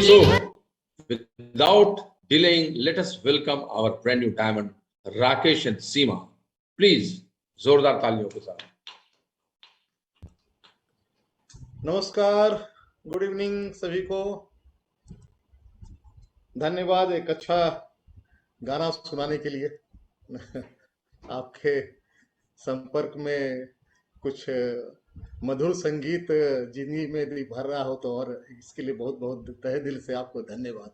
So, without delaying, let us welcome our brand new diamond, Rakesh and Seema. Please, जोरदार तालियों के साथ. नमस्कार, गुड इवनिंग सभी को. धन्यवाद एक अच्छा गाना सुनाने के लिए. आपके संपर्क में कुछ मधुर संगीत जिंदगी में भी भर रहा हो तो और इसके लिए बहुत बहुत तहे दिल से आपको धन्यवाद.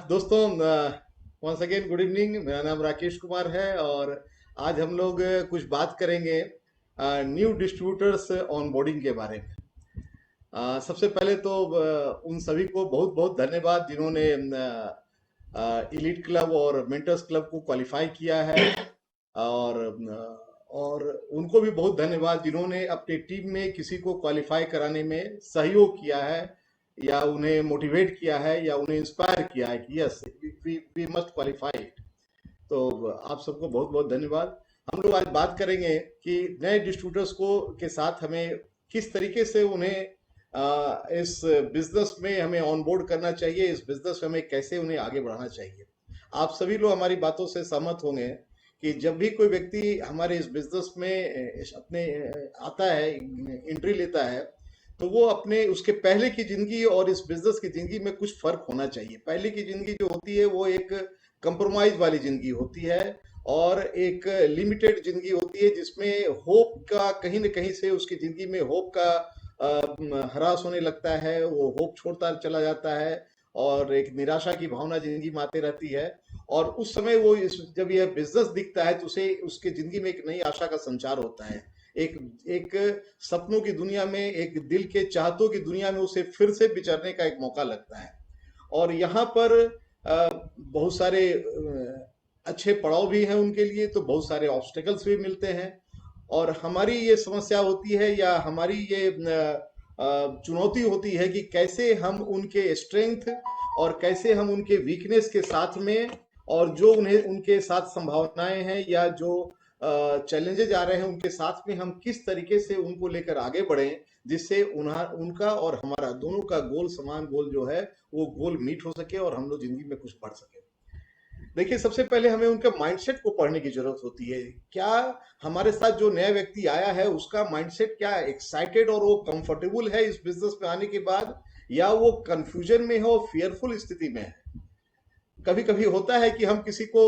दोस्तों, वंस अगेन गुड इवनिंग. मेरा नाम राकेश कुमार है और आज हम लोग कुछ बात करेंगे न्यू डिस्ट्रीब्यूटर्स ऑनबोर्डिंग के बारे में. सबसे पहले तो उन सभी को बहुत बहुत धन्यवाद जिन्होंने इलीट क्लब और मेंटर्स क्लब को क्वालिफाई किया है और उनको भी बहुत धन्यवाद जिन्होंने अपनी टीम में किसी को क्वालिफाई कराने में सहयोग किया है या उन्हें मोटिवेट किया है या उन्हें इंस्पायर किया है कि यस वी मस्ट क्वालिफाई. तो आप सबको बहुत बहुत धन्यवाद. हम लोग आज बात करेंगे कि नए डिस्ट्रीब्यूटर्स को के साथ हमें किस तरीके से उन्हें इस बिजनेस में हमें ऑनबोर्ड करना चाहिए, इस बिजनेस में हमें कैसे उन्हें आगे बढ़ाना चाहिए. आप सभी लोग हमारी बातों से सहमत होंगे कि जब भी कोई व्यक्ति हमारे इस बिजनेस में अपने आता है, एंट्री लेता है, तो वो अपने उसके पहले की जिंदगी और इस बिजनेस की जिंदगी में कुछ फर्क होना चाहिए. पहले की जिंदगी जो होती है वो एक कंप्रोमाइज वाली जिंदगी होती है और एक लिमिटेड जिंदगी होती है जिसमें होप का कहीं न कहीं से उसकी जिंदगी में होप का हरास होने लगता है. वो होप छोड़ता चला जाता है और एक निराशा की भावना जिंदगी में आती रहती है. और उस समय वो जब यह बिजनेस दिखता है तो उसे उसके जिंदगी में एक नई आशा का संचार होता है. एक सपनों की दुनिया में, एक दिल के चाहतों की दुनिया में उसे फिर से विचरने का एक मौका लगता है. और यहाँ पर बहुत सारे अच्छे पड़ाव भी हैं उनके लिए, तो बहुत सारे ऑब्स्टेकल्स भी मिलते हैं. और हमारी ये समस्या होती है या हमारी ये चुनौती होती है कि कैसे हम उनके स्ट्रेंथ और कैसे हम उनके वीकनेस के साथ में और जो उन्हें उनके साथ संभावनाएं हैं या जो चैलेंजेज आ रहे हैं उनके साथ में हम किस तरीके से उनको लेकर आगे बढ़ें जिससे उनका और हमारा दोनों का गोल, समान गोल जो है वो गोल मीट हो सके और हम लोग जिंदगी में कुछ बढ़ सके. देखिए, सबसे पहले हमें उनके माइंडसेट को पढ़ने की जरूरत होती है. क्या हमारे साथ जो नया व्यक्ति आया है उसका माइंडसेट क्या एक्साइटेड और वो कंफर्टेबल है इस बिजनेस में आने के बाद, या वो कंफ्यूजन में है और फियरफुल स्थिति में है. कभी कभी होता है कि हम किसी को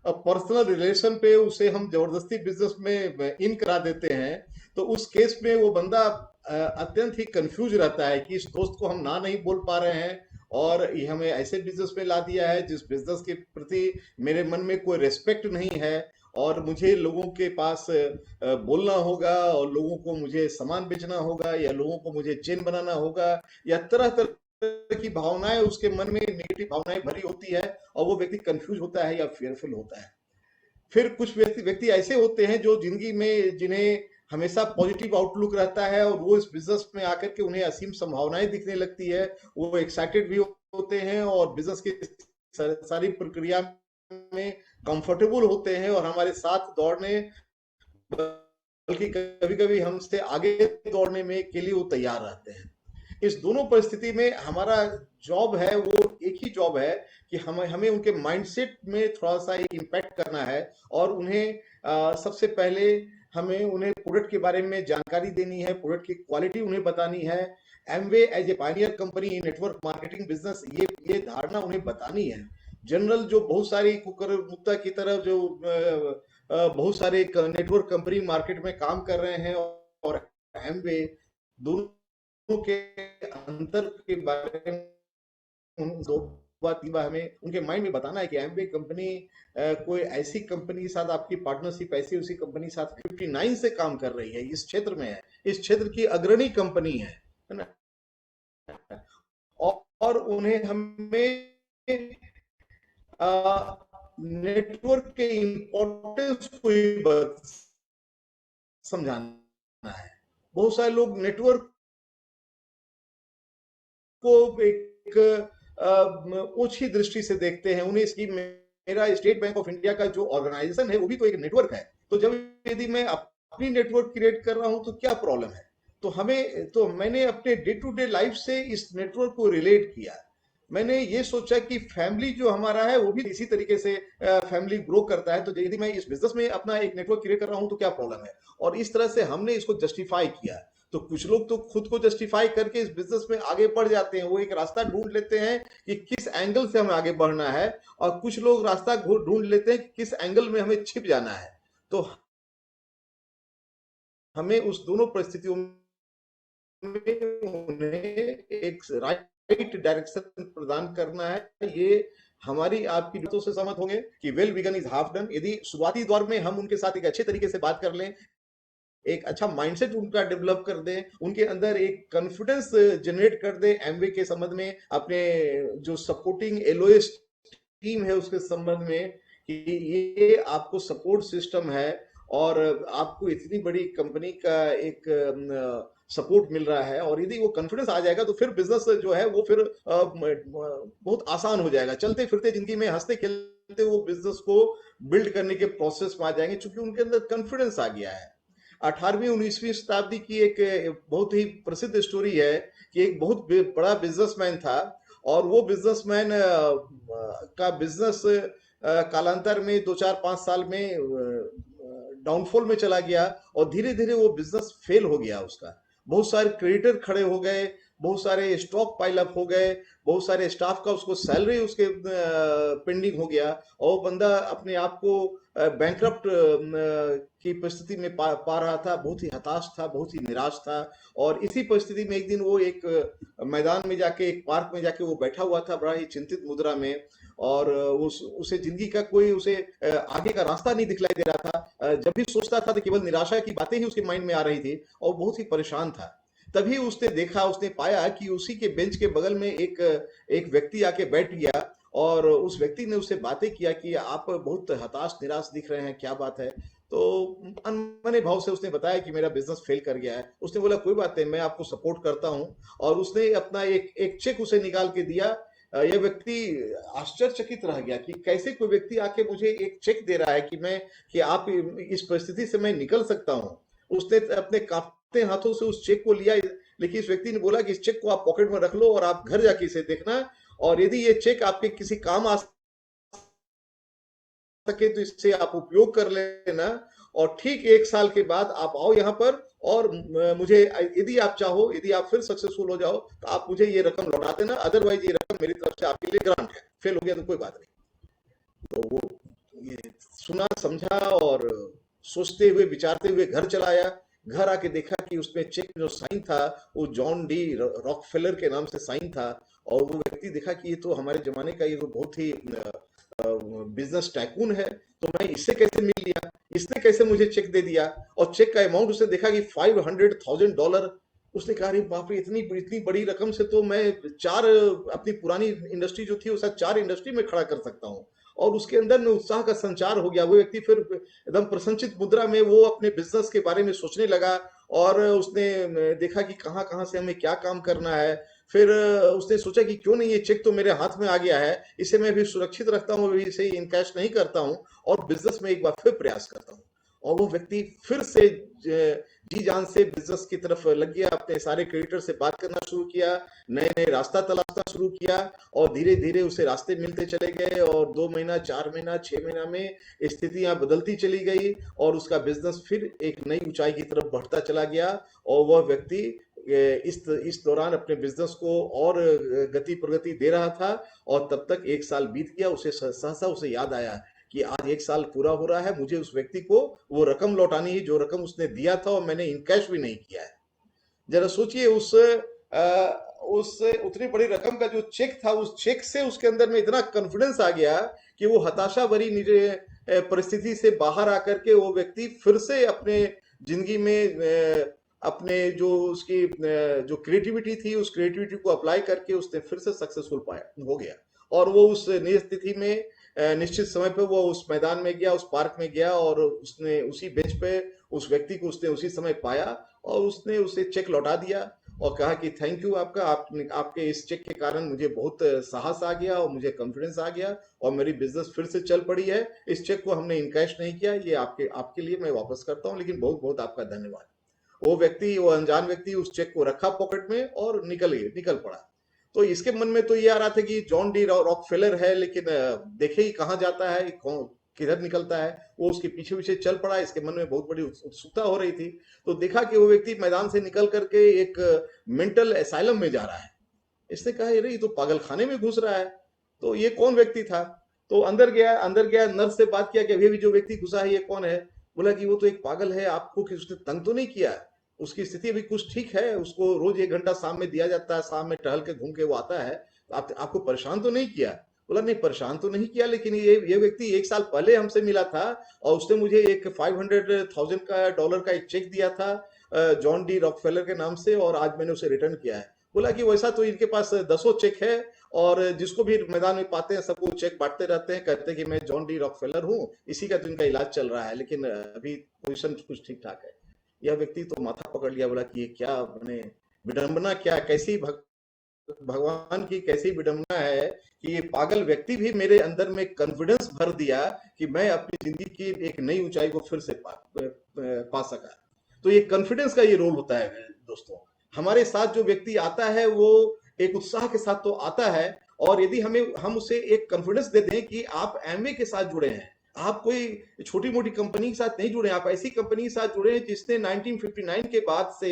पर्सनल रिलेशन पे उसे हम जबरदस्ती बिजनेस में इन करा देते हैं, तो उस केस में वो बंदा अत्यंत ही कंफ्यूज रहता है कि इस दोस्त को हम ना नहीं बोल पा रहे हैं और ये हमें ऐसे बिजनेस में ला दिया है जिस बिजनेस के प्रति मेरे मन में कोई रेस्पेक्ट नहीं है और मुझे लोगों के पास बोलना होगा और लोगों को मुझे सामान बेचना होगा या लोगों को मुझे चेन बनाना होगा या तरह तरह की भावनाएं उसके मन में नेगेटिव भावनाएं भरी होती है और वो व्यक्ति कंफ्यूज होता है या फियरफुल होता है. फिर कुछ व्यक्ति ऐसे होते हैं जो जिंदगी में जिन्हें हमेशा पॉजिटिव आउटलुक रहता है और वो इस बिजनेस में आकर के उन्हें असीम संभावनाएं दिखने लगती है. वो एक्साइटेड भी होते हैं और बिजनेस की सारी प्रक्रिया में कंफर्टेबल होते हैं और हमारे साथ दौड़ने, बल्कि कभी कभी हमसे आगे दौड़ने में के लिए वो तैयार रहते हैं. इस दोनों परिस्थिति में हमारा जॉब है वो एक ही जॉब है कि हमें उनके माइंडसेट में थोड़ा सा एक इम्पैक्ट करना है और उन्हें सबसे पहले हमें उन्हें प्रोडक्ट के बारे में जानकारी देनी है, प्रोडक्ट की क्वालिटी उन्हें बतानी है. Amway as a pioneer company in network marketing business, ये धारणा उन्हें बतानी है. जनरल जो बहुत सारी कुकर मुक्ता की तरफ जो बहुत सारे नेटवर्क कंपनी मार्केट में काम कर रहे हैं और एमवे दोनों के अंतर के बारे में दो बार तीन बार हमें उनके माइंड में बताना है कि एमवे कंपनी कोई ऐसी कंपनी के साथ आपकी पार्टनरशिप ऐसी उसी कंपनी के साथ 59 से काम कर रही है, इस क्षेत्र में है, इस क्षेत्र की अग्रणी कंपनी है ना. और उन्हें हमें नेटवर्क के इंपॉर्टेंस को समझाना है. बहुत सारे लोग नेटवर्क को एक ओछी दृष्टि से देखते हैं. उन्हें इसकी मेरा स्टेट बैंक ऑफ इंडिया का जो ऑर्गेनाइजेशन है वो भी तो एक नेटवर्क है, तो जब यदि मैं अपनी नेटवर्क क्रिएट कर रहा हूं तो क्या प्रॉब्लम है. तो मैंने अपने डे टू डे लाइफ से इस नेटवर्क को रिलेट किया। मैंने ये सोचा कि फैमिली जो हमारा है वो भी इसी तरीके से फैमिली ग्रो करता है, तो यदि मैं इस बिजनेस में अपना एक नेटवर्क क्रिएट कर रहा हूं तो क्या प्रॉब्लम है। और इस तरह से हमने इसको जस्टिफाई किया। तो कुछ लोग तो खुद को जस्टिफाई करके इस बिजनेस में आगे बढ़ जाते हैं, वो एक रास्ता ढूंढ लेते हैं कि किस एंगल से हमें आगे बढ़ना है, और कुछ लोग रास्ता ढूंढ लेते हैं कि किस एंगल में हमें छिप जाना है। तो हमें उस दोनों परिस्थितियों में उन्हें एक राइट डायरेक्शन प्रदान करना है। ये हमारी आपकी बातों से सहमत होंगे कि well begun is half done. यदि शुरुआती दौर में हम उनके साथ एक अच्छे तरीके से बात कर लें, एक अच्छा माइंडसेट उनका डेवलप कर दें, उनके अंदर एक कॉन्फिडेंस जनरेट कर दें एमवे के संबंध में, अपने जो सपोर्टिंग एलओएस टीम है उसके संबंध में, कि ये आपको सपोर्ट सिस्टम है और आपको इतनी बड़ी कंपनी का एक सपोर्ट मिल रहा है, और यदि वो कॉन्फिडेंस आ जाएगा तो फिर बिजनेस जो है वो फिर बहुत आसान हो जाएगा। चलते फिरते जिंदगी में हंसते खेलते वो बिजनेस को बिल्ड करने के प्रोसेस में आ जाएंगे, क्योंकि उनके अंदर कॉन्फिडेंस आ गया है। 18वीं 19वीं शताब्दी की एक बहुत ही प्रसिद्ध स्टोरी है कि एक बहुत बड़ा बिजनेसमैन था, और वो बिजनेसमैन का बिजनेस कालांतर में 2 4 5 साल में डाउनफॉल में चला गया, और धीरे धीरे वो बिजनेस फेल हो गया उसका। बहुत सारे क्रेडिटर खड़े हो गए, बहुत सारे स्टॉक पाइल अप हो गए, बहुत सारे स्टाफ का उसको सैलरी उसके पेंडिंग हो गया, और वो बंदा अपने आप को बैंकरप्ट की परिस्थिति में पा रहा था। बहुत ही हताश था, बहुत ही निराश था। और इसी परिस्थिति में एक दिन वो एक मैदान में जाके, एक पार्क में जाके वो बैठा हुआ था बड़ा ही चिंतित मुद्रा में, और उसे जिंदगी का कोई उसे आगे का रास्ता नहीं दिखलाई दे रहा था। जब भी सोचता था तो केवल निराशा की बातें ही उसके माइंड में आ रही थी, और बहुत ही परेशान था। तभी उसने देखा, उसने पाया कि उसी के बेंच के बगल में एक व्यक्ति आके बैठ गया, और उस व्यक्ति ने उससे बातें किया कि आप बहुत हताश निराश दिख रहे हैं, क्या बात है। तो अनमने भाव से उसने बताया कि मेरा बिजनेस फेल कर गया है। उसने बोला कोई बात नहीं, मैं आपको सपोर्ट करता हूं, और उसने अपना एक चेक उसे निकाल के दिया। यह व्यक्ति आश्चर्यचकित रह गया कि कैसे कोई व्यक्ति आके मुझे एक चेक दे रहा है कि आप इस परिस्थिति से मैं निकल सकता हूं। उसने अपने कांपते हाथों से उस चेक को लिया, लेकिन इस व्यक्ति ने बोला कि इस चेक को आप पॉकेट में रख लो और आप घर जाके इसे देखना, और यदि ये चेक आपके किसी काम आ सके तो इससे आप उपयोग कर लेना, और ठीक 1 साल के बाद आप आओ यहाँ पर, और मुझे यदि आप चाहो, यदि आप फिर सक्सेसफुल हो जाओ तो आप मुझे ये रकम लौटा देना, अदरवाइज ये रकम मेरी तरफ से आपके लिए ग्रांट है। फेल हो गया तो कोई बात नहीं। तो वो ये सुना समझा, और सोचते हुए विचारते हुए घर चला आया। घर आके देखा कि उसमें चेक जो साइन था वो जॉन डी रॉकफेलर के नाम से साइन था, और वो व्यक्ति देखा कि ये तो हमारे जमाने का, ये तो बहुत ही बिजनेस टाइकून है, तो मैं इससे कैसे मिल लिया, इसने कैसे मुझे चेक दे दिया। और चेक का अमाउंट उसने देखा कि $500,000। उसने कहा अरे बाप रे, इतनी इतनी बड़ी रकम से तो मैं चार अपनी पुरानी इंडस्ट्री जो थी वो शायद 4 इंडस्ट्री में खड़ा कर सकता हूँ। और उसके अंदर में उत्साह का संचार हो गया। वो व्यक्ति फिर एकदम प्रसन्नचित मुद्रा में वो अपने बिजनेस के बारे में सोचने लगा, और उसने देखा कि कहाँ कहाँ से हमें क्या काम करना है। फिर उसने सोचा कि क्यों नहीं, ये चेक तो मेरे हाथ में आ गया है, इसे मैं भी सुरक्षित रखता हूँ, अभी इसे इनकैश नहीं करता हूँ, और बिजनेस में एक बार फिर प्रयास करता हूँ। और वो व्यक्ति फिर से जी जान से बिजनेस की तरफ लग गया, अपने सारे क्रेडिटर से बात करना शुरू किया, नए नए रास्ता तलाशना शुरू किया, और धीरे धीरे उसे रास्ते मिलते चले गए, और 2 महीना 4 महीना 6 महीना में स्थितियां बदलती चली गई, और उसका बिजनेस फिर एक नई ऊंचाई की तरफ बढ़ता चला गया। और वह व्यक्ति इस दौरान अपने बिजनेस को और गति प्रगति दे रहा था, और तब तक 1 साल बीत गया। उसे सहसा उसे याद आया कि आज 1 साल पूरा हो रहा है, मुझे उस व्यक्ति को वो रकम लौटानी है जो रकम उसने दिया था, और मैंने इनकैश भी नहीं किया है। जरा सोचिए, उस उतनी बड़ी रकम का जो चेक था, उस चेक से उसके अंदर में इतना कॉन्फिडेंस आ गया कि वो हताशा भरी परिस्थिति से बाहर आकर के वो व्यक्ति फिर से अपने जिंदगी में अपने जो उसकी जो क्रिएटिविटी थी, उस क्रिएटिविटी को अप्लाई करके उसने फिर से सक्सेसफुल पाया हो गया। और वो उस नई स्थिति में निश्चित समय पे वो उस मैदान में गया, उस पार्क में गया, और उसने उसी बेंच पे उस व्यक्ति को उसने उसी समय पाया, और उसने उसे चेक लौटा दिया, और कहा कि थैंक यू आपका, आपके इस चेक के कारण मुझे बहुत साहस आ गया, और मुझे कॉन्फिडेंस आ गया, और मेरी बिजनेस फिर से चल पड़ी है। इस चेक को हमने इनकैश नहीं किया, ये आपके आपके लिए मैं वापस करता हूँ, लेकिन बहुत बहुत आपका धन्यवाद। वो अनजान व्यक्ति उस चेक को रखा पॉकेट में और निकल पड़ा। तो इसके मन में तो ये आ रहा था कि जॉन डी रॉकफेलर है, लेकिन देखे ही कहाँ जाता है, किधर निकलता है। वो उसके पीछे पीछे चल पड़ा। इसके मन में बहुत बड़ी उत्सुकता हो रही थी। तो देखा कि वो व्यक्ति मैदान से निकल करके एक मेंटल एसाइलम में जा रहा है। इसने कहा अरे ये तो पागल खाने में घुस रहा है। तो ये कौन व्यक्ति था? तो अंदर गया, नर्स से बात किया कि अभी जो व्यक्ति घुसा है ये कौन है? बोला कि वो तो एक पागल है, आपको कि उसने तंग तो नहीं किया, उसकी स्थिति अभी कुछ ठीक है, उसको रोज 1 घंटा शाम में दिया जाता है, शाम में टहल के घूम के वो आता है, आपको परेशान तो नहीं किया? बोला नहीं परेशान तो नहीं किया, लेकिन ये व्यक्ति 1 साल पहले हमसे मिला था और उसने मुझे एक 500,000 का डॉलर का एक चेक दिया था जॉन डी रॉकफेलर के नाम से, और आज मैंने उसे रिटर्न किया है। बोला कि वैसा तो इनके पास 10 चेक है और जिसको भी मैदान में पाते हैं सबको चेक बांटते रहते हैं, कहते हैं कि मैं जॉन डी रॉकफेलर हूँ, इसी का तो इनका इलाज चल रहा है, लेकिन अभी पोजीशन कुछ ठीक ठाक है। यह व्यक्ति तो माथा पकड़ लिया। बोला कि ये क्या मैंने विडंबना, क्या कैसी भगवान की कैसी विडंबना है कि ये पागल व्यक्ति भी मेरे अंदर में कॉन्फिडेंस भर दिया कि मैं अपनी जिंदगी की एक नई ऊंचाई को फिर से पा सका। तो ये कॉन्फिडेंस का ये रोल होता है दोस्तों। हमारे साथ जो व्यक्ति आता है वो एक उत्साह के साथ तो आता है, और यदि हम उसे एक कॉन्फिडेंस दे दें कि आप एमवे के साथ जुड़े हैं, आप कोई छोटी मोटी कंपनी के साथ नहीं जुड़े, आप ऐसी कंपनी के साथ जुड़े हैं जिसने 1959 के बाद से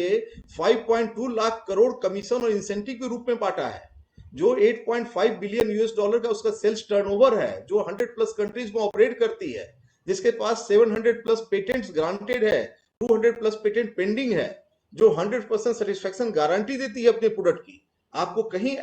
5.2 लाख करोड़ कमीशन और इंसेंटिव के रूप में बांटा है, जो 8.5 बिलियन यूएस डॉलर का उसका सेल्स टर्नओवर है, जो 100+ कंट्रीज में ऑपरेट करती है, जिसके पास 700+ पेटेंट्स ग्रांटेड है, 200+ पेटेंट पेंडिंग है, जो 100% सेटिस्फेक्शन गारंटी देती है अपने प्रोडक्ट की। आपको कहीं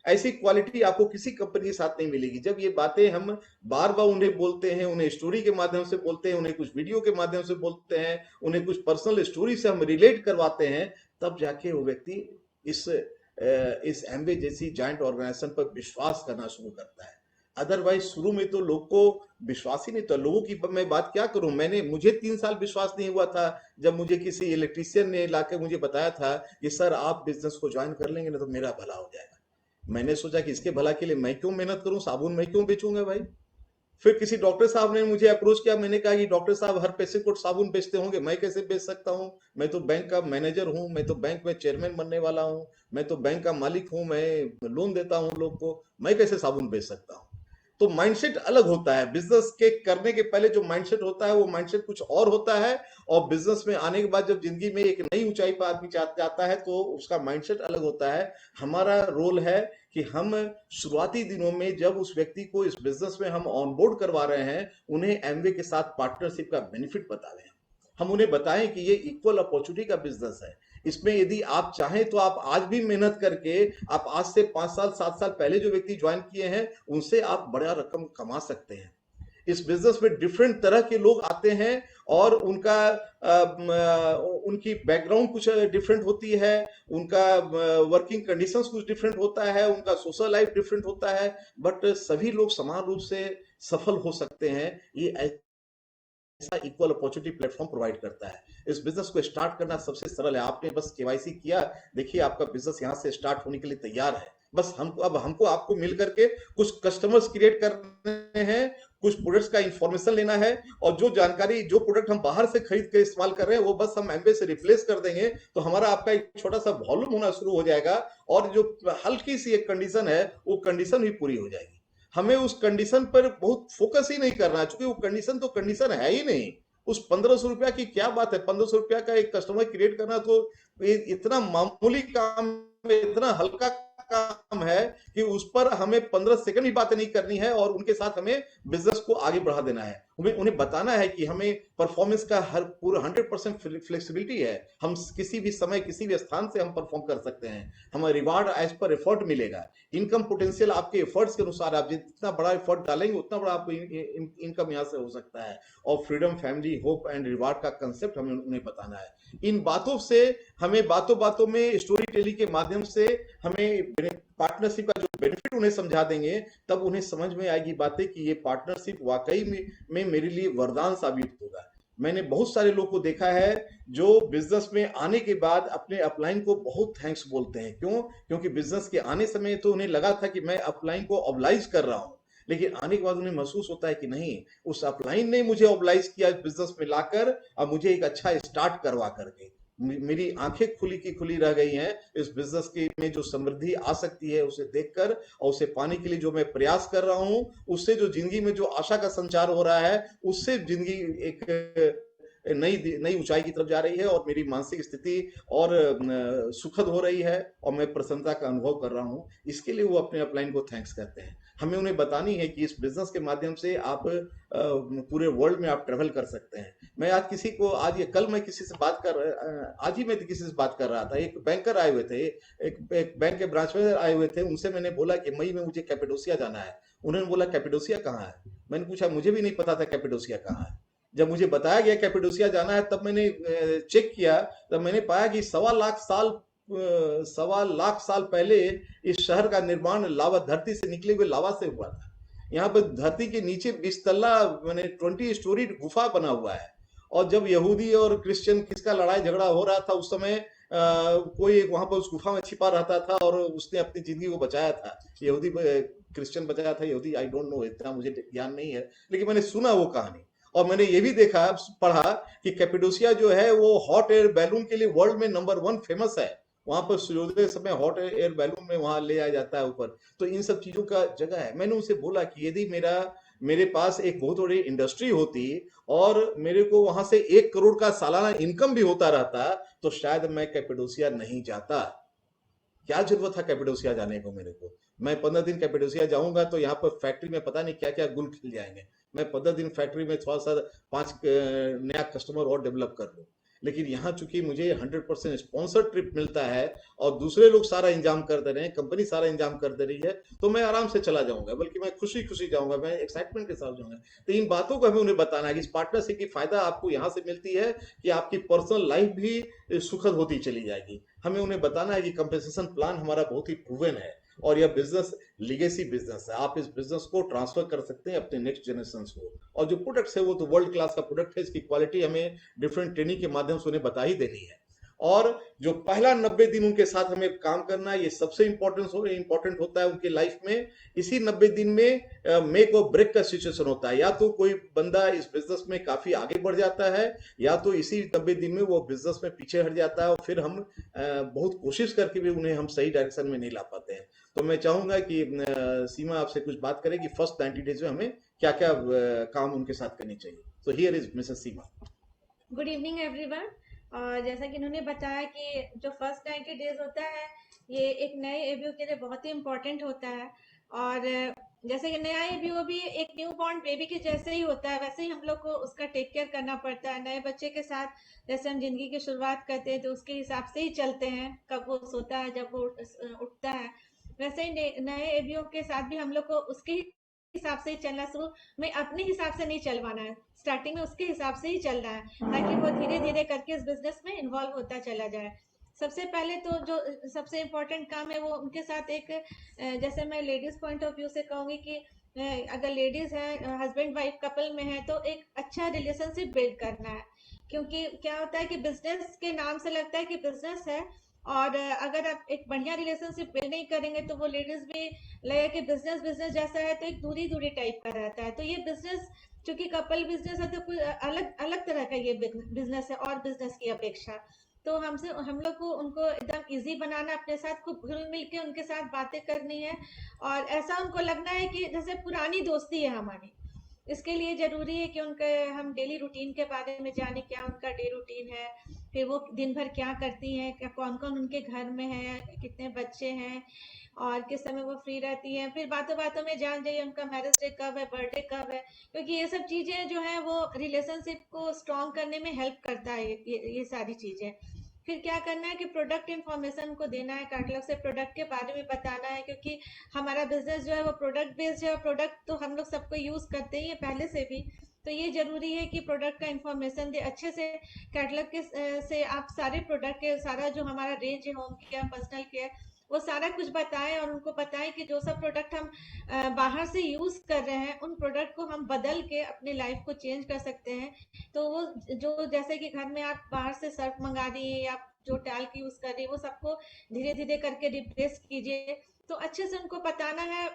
ऐसी क्वालिटी आपको किसी कंपनी के साथ नहीं मिलेगी। जब ये बातें हम बार बार उन्हें बोलते हैं, उन्हें स्टोरी के माध्यम से बोलते हैं, उन्हें कुछ वीडियो के माध्यम से बोलते हैं, उन्हें कुछ पर्सनल स्टोरी से हम रिलेट करवाते हैं, तब जाके वो व्यक्ति इस एमवे जैसी जाइंट ऑर्गेनाइजेशन पर विश्वास करना शुरू करता है। अदरवाइज शुरू में तो लोग को विश्वास ही नहीं था। लोगों की मैं बात क्या करूं, मुझे 3 साल विश्वास नहीं हुआ था जब मुझे किसी इलेक्ट्रीशियन ने लाके मुझे बताया था कि सर आप बिजनेस को ज्वाइन कर लेंगे ना तो मेरा भला हो जाएगा। मैंने सोचा कि इसके भला के लिए मैं क्यों मेहनत करूं, साबुन मैं क्यों बेचूंगा भाई। फिर किसी डॉक्टर साहब ने मुझे अप्रोच किया। मैंने कहा कि डॉक्टर साहब हर पेशेंट को साबुन बेचते होंगे, मैं कैसे बेच सकता हूं? मैं तो बैंक का मैनेजर हूं, मैं तो बैंक में चेयरमैन बनने वाला हूं, मैं तो बैंक का मालिक हूं, मैं लोन देता हूं लोग को, मैं कैसे साबुन बेच सकता हूं? तो माइंडसेट अलग होता है। बिजनेस के करने के पहले जो माइंडसेट होता है वो माइंडसेट कुछ और होता है, और बिजनेस में आने के बाद जब जिंदगी में एक नई ऊंचाई पर आदमी जाता है तो उसका माइंडसेट अलग होता है। हमारा रोल है कि हम शुरुआती दिनों में जब उस व्यक्ति को इस बिजनेस में हम ऑनबोर्ड करवा रहे हैं, उन्हें एमवे के साथ पार्टनरशिप का बेनिफिट बता रहे हैं। हम उन्हें बताएं कि ये इक्वल अपॉर्चुनिटी का बिजनेस है। इसमें यदि आप चाहें तो आप आज भी मेहनत करके, आप आज से 5 साल 7 साल पहले जो व्यक्ति ज्वाइन किए हैं उनसे आप बड़ा रकम कमा सकते हैं। इस बिजनेस में डिफरेंट तरह के लोग आते हैं और उनकी बैकग्राउंड कुछ डिफरेंट होती है, उनका वर्किंग कंडीशंस कुछ डिफरेंट होता है, उनका सोशल लाइफ डिफरेंट होता है, बट सभी लोग समान रूप से सफल हो सकते हैं। ये ऐसा इक्वल अपॉर्चुनिटी प्लेटफॉर्म प्रोवाइड करता है। इस बिजनेस को स्टार्ट करना सबसे सरल है। आपने बस केवाईसी किया, देखिए आपका बिजनेस यहाँ से स्टार्ट होने के लिए तैयार है। बस हमको आपको मिल करके कुछ कस्टमर्स क्रिएट करने हैं, कुछ प्रोडक्ट्स का इंफॉर्मेशन लेना है, और जो जानकारी, जो प्रोडक्ट हम बाहर से खरीद के इस्तेमाल कर रहे हैं वो बस हम एमवे से रिप्लेस कर देंगे, तो हमारा आपका एक छोटा सा वॉल्यूम होना शुरू हो जाएगा, और जो हल्की सी एक कंडीशन है वो कंडीशन भी पूरी हो जाएगी। हमें उस कंडीशन पर बहुत फोकस ही नहीं करना, क्योंकि वो कंडीशन तो कंडीशन है ही नहीं। उस 1500 रुपया की क्या बात है? 1500 रुपया का एक कस्टमर क्रिएट करना तो इतना मामूली काम है, इतना हल्का काम है कि उस पर हमें 15 सेकंड भी बात नहीं करनी है, और उनके साथ हमें बिजनेस को आगे बढ़ा देना है। उन्हें बताना है कि हमें परफॉर्मेंस का पूरा 100% फ्लेक्सिबिलिटी है। हम किसी भी समय किसी भी स्थान से हम परफॉर्म कर सकते हैं। हमें रिवार्ड एज पर एफर्ट मिलेगा। इनकम पोटेंशियल आपके एफर्ट्स के अनुसार, आप जितना बड़ा एफर्ट डालेंगे उतना बड़ा आपको इनकम यहाँ से हो सकता है। और freedom, family, hope and reward का कंसेप्ट हमें उन्हें बताना है। इन बातों से हमें बातों बातों में स्टोरी टेलिंग के माध्यम से हमें पार्टनरशिप का जो बेनिफिट उन्हें समझा देंगे, तब उन्हें समझ में आएगी बातें कि ये पार्टनरशिप वाकई में मेरे लिए वरदान साबित होगा। मैंने बहुत सारे लोग को देखा है जो बिजनेस में आने के बाद अपने अपलाइन को बहुत थैंक्स बोलते हैं। क्यों? क्योंकि बिजनेस के आने समय तो उन्हें लगा था कि मैं अपलाइन को ऑब्लाइज कर रहा हूं, लेकिन आने के बाद उन्हें महसूस होता है कि नहीं, उस अपलाइन ने मुझे ऑब्लाइज किया बिजनेस में लाकर, अब मुझे एक अच्छा स्टार्ट करवा करके। मेरी आंखें खुली की खुली रह गई हैं इस बिजनेस के में जो समृद्धि आ सकती है उसे देखकर, और उसे पाने के लिए जो मैं प्रयास कर रहा हूं, उससे जो जिंदगी में जो आशा का संचार हो रहा है, उससे जिंदगी एक नई नई ऊंचाई की तरफ जा रही है, और मेरी मानसिक स्थिति और सुखद हो रही है, और मैं प्रसन्नता का अनुभव कर रहा हूं। इसके लिए वो अपने अपलाइन को थैंक्स कहते हैं। हमें उन्हें बतानी है कि इस बिजनेस के माध्यम से आप पूरे वर्ल्ड में आप ट्रेवल कर सकते हैं। मैं आज किसी को आज ये कल मैं किसी से बात कर आज ही मैं किसी से बात कर रहा था, एक बैंकर आए हुए थे, एक बैंक के ब्रांच मैनेजर आए हुए थे, उनसे मैंने बोला कि मई में मुझे कैपेडोसिया जाना है। उन्होंने बोला कैपेडोसिया कहाँ है? मैंने पूछा, मुझे भी नहीं पता था कैपेडोसिया कहाँ है। जब मुझे बताया गया कैपेडोसिया जाना है, तब मैंने चेक किया, तब मैंने पाया कि 1.25 लाख साल पहले इस शहर का निर्माण लावा, धरती से निकले हुए लावा से हुआ था। यहाँ पर धरती के नीचे 20 तल्ला मैंने 20 स्टोरी गुफा बना हुआ है। और जब यहूदी और क्रिश्चियन किसका लड़ाई झगड़ा हो रहा था, उस समय कोई एक वहां पर उस गुफा में छिपा रहता था, और उसने अपनी जिंदगी को बचाया था। यहूदी क्रिश्चियन बचाया था, यहूदी आई डोंट नो, इतना मुझे ज्ञान नहीं है, लेकिन मैंने सुना वो कहानी। और मैंने ये भी देखा, पढ़ा कि कैपेडोसिया जो है वो हॉट एयर बैलून के लिए वर्ल्ड में नंबर 1 फेमस है। वहां पर सूर्योदय समय हॉट एयर बैलून में वहां ले आया जाता है ऊपर। तो इन सब चीजों का जगह है। मैंने उनसे बोला कि यदि मेरे पास एक बहुत बड़ी इंडस्ट्री होती, और मेरे को वहां से 1 करोड़ का सालाना इनकम भी होता रहता, तो शायद मैं कैपेडोसिया नहीं जाता। क्या जरूरत था कैपेडोसिया जाने को मेरे को? मैं 15 दिन कैपेडोसिया जाऊंगा तो यहाँ पर फैक्ट्री में पता नहीं क्या क्या गुल खिल जाएंगे। मैं 15 दिन फैक्ट्री में थोड़ा सा 5 नया कस्टमर और डेवलप कर लूं। लेकिन यहाँ चूंकि मुझे 100% स्पॉन्सर ट्रिप मिलता है, और दूसरे लोग सारा इंतजाम कर दे रहे हैं, कंपनी सारा इंतजाम कर दे रही है, तो मैं आराम से चला जाऊंगा, बल्कि मैं खुशी खुशी जाऊंगा, मैं एक्साइटमेंट के साथ जाऊंगा। तो इन बातों को हमें उन्हें बताना है कि इस पार्टनरशिप की फायदा आपको यहाँ से मिलती है कि आपकी पर्सनल लाइफ भी सुखद होती चली जाएगी। हमें उन्हें बताना है कि कंपेंसेशन प्लान हमारा बहुत ही प्रूवन है, और यह बिजनेस लीगेसी बिजनेस है। आप इस बिजनेस को ट्रांसफर कर सकते हैं अपने नेक्स्ट जनरेशन को, और जो प्रोडक्ट्स है वो तो वर्ल्ड क्लास का प्रोडक्ट है। इसकी क्वालिटी हमें डिफरेंट ट्रेनिंग के माध्यम से उन्हें बता ही देनी है। और जो पहला 90 दिन उनके साथ हमें काम करना है, ये सबसे इंपॉर्टेंट होता है उनके लाइफ में। इसी 90 दिन में मेक और ब्रेक का सिचुएशन होता है। या तो कोई बंदा इस बिजनेस में काफी आगे बढ़ जाता है, या तो इसी 90 दिन में वो बिजनेस में पीछे हट जाता है, और फिर हम बहुत कोशिश करके भी उन्हें हम सही डायरेक्शन में नहीं ला पाते हैं। तो मैं चाहूंगा कि सीमा आपसे कुछ बात करें कि फर्स्ट 90 डेज में हमें क्या क्या काम उनके साथ करनी चाहिए। तो here is Mrs Seema. Good evening everyone. और जैसा कि इन्होंने बताया कि जो फर्स्ट 90 डेज होता है, ये एक नए एबीओ के लिए बहुत ही इम्पोर्टेंट होता है। और जैसे कि नया एबीओ भी एक न्यू बॉर्न बेबी के जैसे ही होता है, वैसे ही हम लोग को उसका टेक केयर करना पड़ता है। नए बच्चे के साथ जैसे हम जिंदगी की शुरुआत करते हैं, तो उसके हिसाब से ही चलते हैं, कब वो सोता है, जब वो उठता है। वैसे ही नए एबीओ के साथ भी हम लोग को उसके हिसाब से ही चलना, शुरू में अपने हिसाब से नहीं चलवाना है, स्टार्टिंग में उसके हिसाब से ही चलना है, ताकि वो धीरे धीरे करके इस बिजनेस में इन्वॉल्व होता चला जाए। सबसे पहले तो जो सबसे इम्पोर्टेंट काम है, वो उनके साथ एक जैसे मैं लेडीज पॉइंट ऑफ व्यू से कहूंगी कि अगर लेडीज है, हस्बैंड वाइफ कपल में है, तो एक अच्छा रिलेशनशिप बिल्ड करना है। क्योंकि क्या होता है कि बिजनेस के नाम से लगता है कि बिजनेस है, और अगर आप एक बढ़िया रिलेशनशिप बिल्ड नहीं करेंगे, तो वो लेडीज भी लगे कि बिजनेस बिजनेस जैसा है, तो एक दूरी दूरी टाइप का रहता है। तो ये बिजनेस, चूंकि कपल बिजनेस है, तो कोई अलग अलग तरह का ये बिजनेस है और बिजनेस की अपेक्षा। तो हम लोग को उनको एकदम इजी बनाना, अपने साथ खूब घुल मिल के उनके साथ बातें करनी है, और ऐसा उनको लगना है कि जैसे पुरानी दोस्ती है हमारी। इसके लिए जरूरी है कि उनके हम डेली रूटीन के बारे में जाने, क्या उनका डे रूटीन है, फिर वो दिन भर क्या करती हैं, क्या कौन कौन उनके घर में है, कितने बच्चे हैं, और किस समय वो फ्री रहती हैं। फिर बातों बातों में जान जाइए उनका मैरिज डे कब है, बर्थडे कब है, क्योंकि ये सब चीजें जो है वो रिलेशनशिप को स्ट्रॉन्ग करने में हेल्प करता है, ये सारी चीजें। फिर क्या करना है कि प्रोडक्ट इन्फॉर्मेशन को देना है, कैटलॉग से प्रोडक्ट के बारे में बताना है, क्योंकि हमारा बिजनेस जो है वो प्रोडक्ट बेस्ड है, और प्रोडक्ट तो हम लोग सबको यूज करते ही है पहले से भी। तो ये जरूरी है कि प्रोडक्ट का इन्फॉर्मेशन दे अच्छे से। कैटलॉग के से आप सारे प्रोडक्ट के सारा जो हमारा रेंज है, होम केयर, पर्सनल केयर, वो सारा कुछ बताएं, और उनको बताएं कि जो सब प्रोडक्ट हम बाहर से यूज कर रहे हैं, उन प्रोडक्ट को हम बदल के अपनी लाइफ को चेंज कर सकते हैं। तो वो जो जैसे कि घर में आप बाहर से सर्फ मंगा रही है, या जो टैल्क यूज कर रही है, वो सबको धीरे धीरे करके रिप्लेस कीजिए। तो अच्छे से उनको बताना है,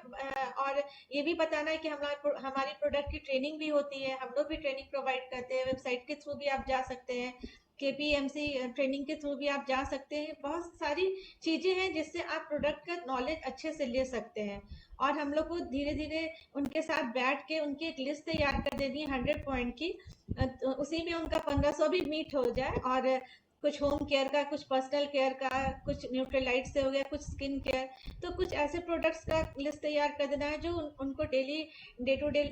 और ये भी बताना है कि हमारी प्रोडक्ट की ट्रेनिंग भी होती है, हम लोग भी ट्रेनिंग प्रोवाइड करते हैं, वेबसाइट के थ्रू भी आप जा सकते हैं। KPMC ट्रेनिंग के थ्रू भी आप जा सकते हैं। बहुत सारी चीजें हैं जिससे आप प्रोडक्ट का नॉलेज अच्छे से ले सकते हैं। और हम लोग को धीरे धीरे उनके साथ बैठ के उनकी एक लिस्ट तैयार कर देनी है 100 पॉइंट की, तो उसी में उनका 1500 भी मीट हो जाए। और कुछ होम केयर का, कुछ पर्सनल केयर का, कुछ न्यूट्रलाइट से हो गया, कुछ स्किन केयर, तो कुछ ऐसे प्रोडक्ट्स का लिस्ट तैयार कर देना है जो उनको डेली डे टू डे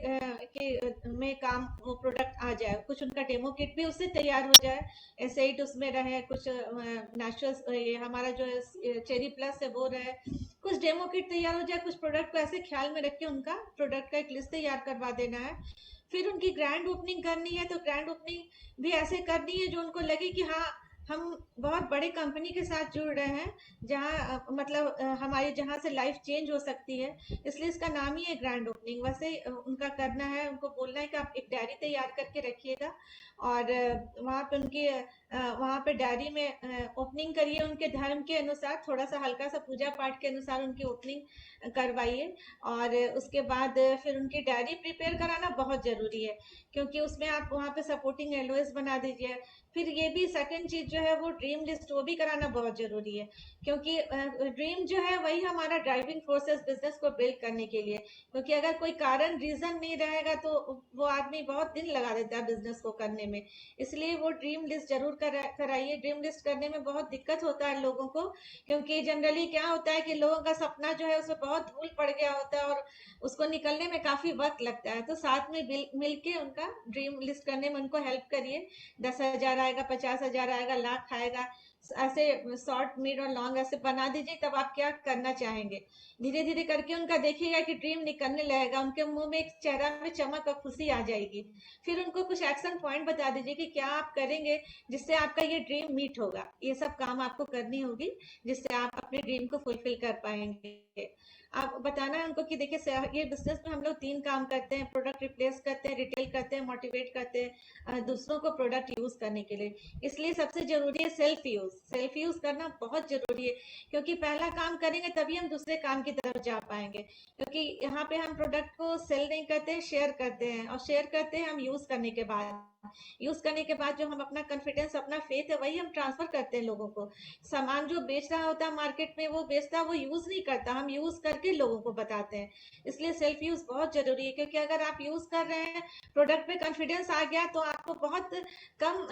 के में काम वो प्रोडक्ट आ जाए। कुछ उनका डेमो किट भी उससे तैयार हो जाए, एसेट उसमें रहे, कुछ नेचुरल हमारा जो चेरी प्लस है वो रहे, कुछ डेमो किट तैयार हो जाए। कुछ प्रोडक्ट को ऐसे ख्याल में रख के उनका प्रोडक्ट का एक लिस्ट तैयार करवा देना है। फिर उनकी ग्रैंड ओपनिंग करनी है, तो ग्रैंड ओपनिंग भी ऐसे करनी है जो उनको लगे कि हाँ हम बहुत बड़ी कंपनी के साथ जुड़ रहे हैं, जहाँ मतलब हमारी जहाँ से लाइफ चेंज हो सकती है, इसलिए इसका नाम ही है ग्रैंड ओपनिंग। वैसे उनका करना है, उनको बोलना है कि आप एक डायरी तैयार करके रखिएगा और वहाँ पे उनकी वहाँ पे डायरी में ओपनिंग करिए, उनके धर्म के अनुसार थोड़ा सा हल्का सा पूजा पाठ के अनुसार उनकी ओपनिंग करवाइए। और उसके बाद फिर उनकी डायरी प्रिपेयर कराना बहुत जरूरी है, क्योंकि उसमें आप वहाँ पे सपोर्टिंग LOS बना दीजिए। फिर ये भी सेकंड चीज जो है वो ड्रीम लिस्ट, वो भी कराना बहुत जरूरी है, क्योंकि ड्रीम जो है वही हमारा ड्राइविंग फोर्स है बिजनेस को बिल्ड करने के लिए। क्योंकि अगर कोई कारण रीजन नहीं रहेगा तो वो आदमी बहुत दिन लगा देता है बिजनेस को करने में। इसलिए वो ड्रीम लिस्ट जरूर कराइए। ड्रीम लिस्ट करने में बहुत दिक्कत होता है लोगों को, क्योंकि जनरली क्या होता है कि लोगों का सपना जो है उसमें बहुत धूल पड़ गया होता है और उसको निकलने में काफी वक्त लगता है। तो साथ में मिल के उनका ड्रीम लिस्ट करने में उनको हेल्प करिए। 10,000 आएगा, 50,000 आएगा, लाख आएगा, ऐसे शॉर्ट मिड और लॉन्ग ऐसे बना दीजिए। तब आप क्या करना चाहेंगे, धीरे धीरे करके उनका देखिएगा कि ड्रीम निकलने लगेगा, उनके मुंह में एक चेहरा में चमक और खुशी आ जाएगी। फिर उनको कुछ एक्शन पॉइंट बता दीजिए कि क्या आप करेंगे जिससे आपका ये ड्रीम मीट होगा। ये सब काम आपको करनी होगी जिससे आप अपने ड्रीम को फुलफिल कर पाएंगे। आप बताना है उनको कि देखिए ये बिजनेस में हम लोग 3 काम करते हैं, प्रोडक्ट रिप्लेस करते हैं, रिटेल करते हैं, मोटिवेट करते हैं दूसरों को प्रोडक्ट यूज करने के लिए। इसलिए सबसे जरूरी है सेल्फ यूज। सेल्फ यूज करना बहुत जरूरी है, क्योंकि पहला काम करेंगे तभी हम दूसरे काम की तरफ जा पाएंगे। क्योंकि यहाँ पे हम प्रोडक्ट को सेल नहीं करते हैं, शेयर करते हैं, और शेयर करते हैं हम यूज करने के बाद। यूज करने के बाद जो हम अपना कॉन्फिडेंस, अपना फेथ है, वही हम ट्रांसफर करते हैं लोगों को। सामान जो बेच रहा होता है मार्केट में, वो बेचता, वो यूज नहीं करता, हम यूज करके लोगों को बताते हैं। इसलिए सेल्फ यूज बहुत जरूरी है, क्योंकि अगर आप यूज कर रहे हैं, प्रोडक्ट में कॉन्फिडेंस आ गया, तो आपको बहुत कम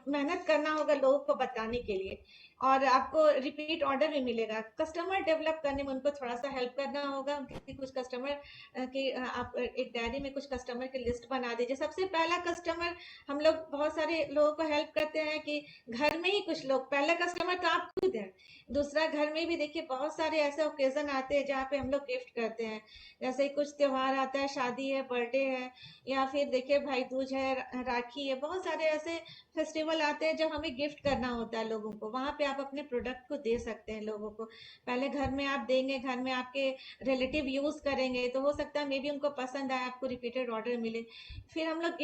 मेहनत करना होगा लोगों को बताने के लिए, और आपको रिपीट ऑर्डर भी मिलेगा। कस्टमर डेवलप करने में उनको थोड़ा सा हेल्प करना होगा। उनके कुछ कस्टमर की आप एक डायरी में कुछ कस्टमर की लिस्ट बना दीजिए। सबसे पहला कस्टमर, हम लोग बहुत सारे लोगों को हेल्प करते हैं कि घर में ही कुछ लोग, पहला कस्टमर तो आप खुद हैं। दूसरा, घर में भी देखिए बहुत सारे ऐसे ओकेजन आते हैं जहाँ पे हम लोग गिफ्ट करते हैं। जैसे कुछ त्योहार आता है, शादी है, बर्थडे है, या फिर देखिए भाई दूज है, राखी है, बहुत सारे ऐसे फेस्टिवल आते हैं जब हमें गिफ्ट करना होता है लोगों को। वहां पे आप अपने प्रोडक्ट को दे सकते हैं लोगों को। पहले घर में आप देंगे, घर में आपके रिलेटिव यूज करेंगे, तो हो सकता है मे बी उनको पसंद आए, आपको रिपीटेड ऑर्डर मिले। फिर हम लोग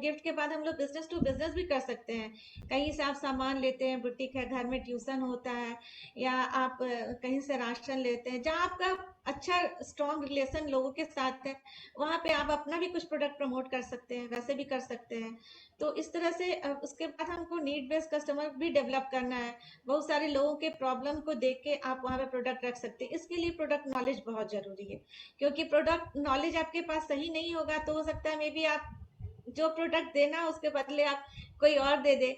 गिफ्ट के बाद हम लोग बिजनेस टू बिजनेस भी कर सकते हैं। कहीं से आप सामान लेते हैं, बुटीक है, घर में ट्यूशन होता है, या आप कहीं से राशन लेते हैं, जहाँ आपका अच्छा स्ट्रॉन्ग रिलेशन लोगों के साथ है, वहां पे आप अपना भी कुछ प्रोडक्ट प्रमोट कर सकते हैं, वैसे भी कर सकते हैं। तो इस तरह से उसके बाद हमको नीड बेस्ड कस्टमर भी डेवलप करना है। बहुत सारे लोगों के प्रॉब्लम को देख के आप वहां पे प्रोडक्ट रख सकते हैं। इसके लिए प्रोडक्ट नॉलेज बहुत जरूरी है, क्योंकि प्रोडक्ट नॉलेज आपके पास सही नहीं होगा तो हो सकता है मे बी आप जो प्रोडक्ट देना उसके बदले आप कोई और दे दे।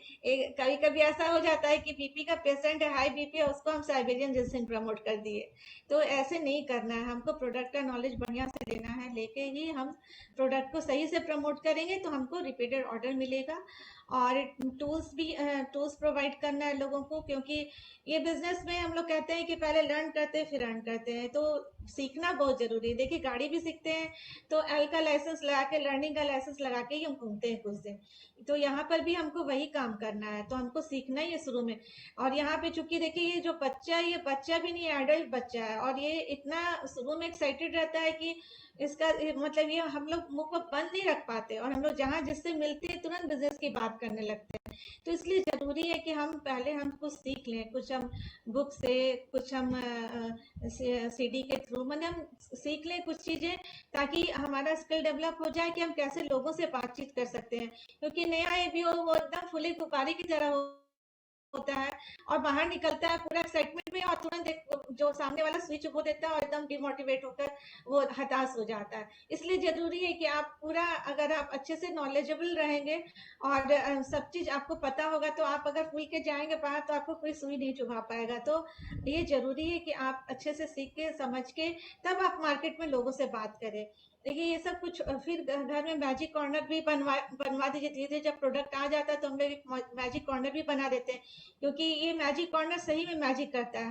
कभी कभी ऐसा हो जाता है कि बीपी का पेशेंट है, हाई बीपी है, उसको हम साइबेरियन जिंसिन प्रमोट कर दिए। तो ऐसे नहीं करना है, हमको प्रोडक्ट का नॉलेज बढ़िया से लेना है, लेके ही हम प्रोडक्ट को सही से प्रमोट करेंगे तो हमको रिपीटेड ऑर्डर मिलेगा। और टूल्स प्रोवाइड करना है लोगों को, क्योंकि ये बिजनेस में हम लोग कहते हैं कि पहले लर्न करते हैं फिर अर्न करते हैं, तो सीखना बहुत जरूरी है। देखिए गाड़ी भी सीखते हैं तो एल का लाइसेंस लगा के, लर्निंग का लाइसेंस लगा के ही हम घूमते हैं कुछ दिन। तो यहाँ पर भी हमको वही काम करना है, तो हमको सीखना ही है शुरू में। और यहाँ पे चूंकि देखिए ये जो बच्चा है, ये बच्चा भी नहीं, एडल्ट बच्चा है, और ये इतना शुरू में एक्साइटेड रहता है कि इसका मतलब ये हम लोग मुंह को बंद नहीं रख पाते, और हम लोग जहाँ जिससे मिलते हैं तुरंत बिजनेस की बात करने लगते हैं। तो इसलिए जरूरी जरूरी है कि हम कुछ सीख लें, कुछ हम बुक से, कुछ हम सीडी के थ्रू मतलब हम सीख लें कुछ चीजें, ताकि हमारा स्किल डेवलप हो जाए कि हम कैसे लोगों से बातचीत कर सकते हैं। क्योंकि नया एबीओ वो एकदम फुली फुकारी की तरह होता है और बाहर निकलता है पूरा एक्साइटमेंट में और तुरंत जो सामने वाला स्विच हो देता है और एकदम डिमोटिवेट होकर वो हताश हो जाता है। इसलिए जरूरी है कि आप पूरा, अगर आप अच्छे से नॉलेजेबल रहेंगे और सब चीज आपको पता होगा, तो आप अगर खुल के जाएंगे बाहर तो आपको कोई सुई नहीं चुभा पाएगा। तो ये जरूरी है कि आप अच्छे से सीख के समझ के तब आप मार्केट में लोगों से बात करें। देखिए ये सब कुछ, फिर घर में मैजिक कॉर्नर भी बनवा दीजिए। धीरे धीरे जब प्रोडक्ट आ जाता है तो हम लोग एक मैजिक कॉर्नर भी बना देते हैं, क्योंकि ये मैजिक कॉर्नर सही में मैजिक करता है।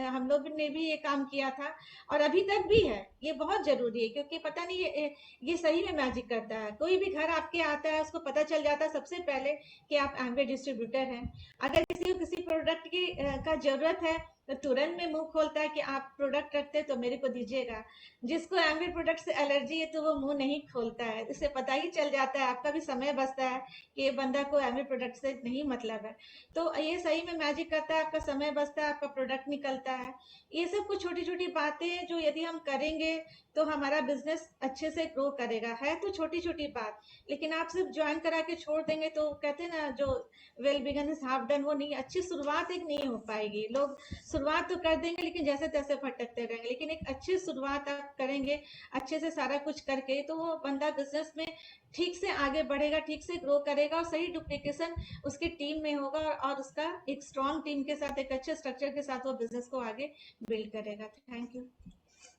हम लोग ने भी ये काम किया था और अभी तक भी है। ये बहुत जरूरी है, क्योंकि पता नहीं ये सही में मैजिक करता है। कोई भी घर आपके आता है उसको पता चल जाता है सबसे पहले कि आप एम्वे डिस्ट्रीब्यूटर हैं। अगर किसी को किसी प्रोडक्ट की का जरूरत है तो तुरंत में मुंह खोलता है कि आप प्रोडक्ट रखते हैं तो मेरे को दीजिएगा। जिसको एम्वे प्रोडक्ट से एलर्जी है तो वो मुंह नहीं खोलता है। इससे पता ही चल जाता है, आपका भी समय बचता है कि ये बंदा को एम्वे प्रोडक्ट से नहीं मतलब है। तो ये सही में मैजिक करता है, आपका समय बचता है, आपका प्रोडक्ट निकलता है। ये सब कुछ छोटी छोटी बातें हैं जो यदि हम करेंगे तो हमारा बिजनेस अच्छे से ग्रो करेगा। है तो छोटी छोटी बात, लेकिन आप सिर्फ ज्वाइन करा के छोड़ देंगे तो कहते हैं ना, जो well begun is half done, वो नहीं, अच्छी शुरुआत एक नहीं हो पाएगी। लोग शुरुआत तो कर देंगे लेकिन जैसे तैसे भटकते रहेंगे। लेकिन एक अच्छी शुरुआत आप करेंगे अच्छे से सारा कुछ करके, तो वो बंदा बिजनेस में ठीक से आगे बढ़ेगा, ठीक से ग्रो करेगा और सही डुप्लीकेशन उसकी टीम में होगा और उसका एक स्ट्रॉन्ग टीम के साथ, एक अच्छे स्ट्रक्चर के साथ वो बिजनेस को आगे बिल्ड करेगा। Thank you.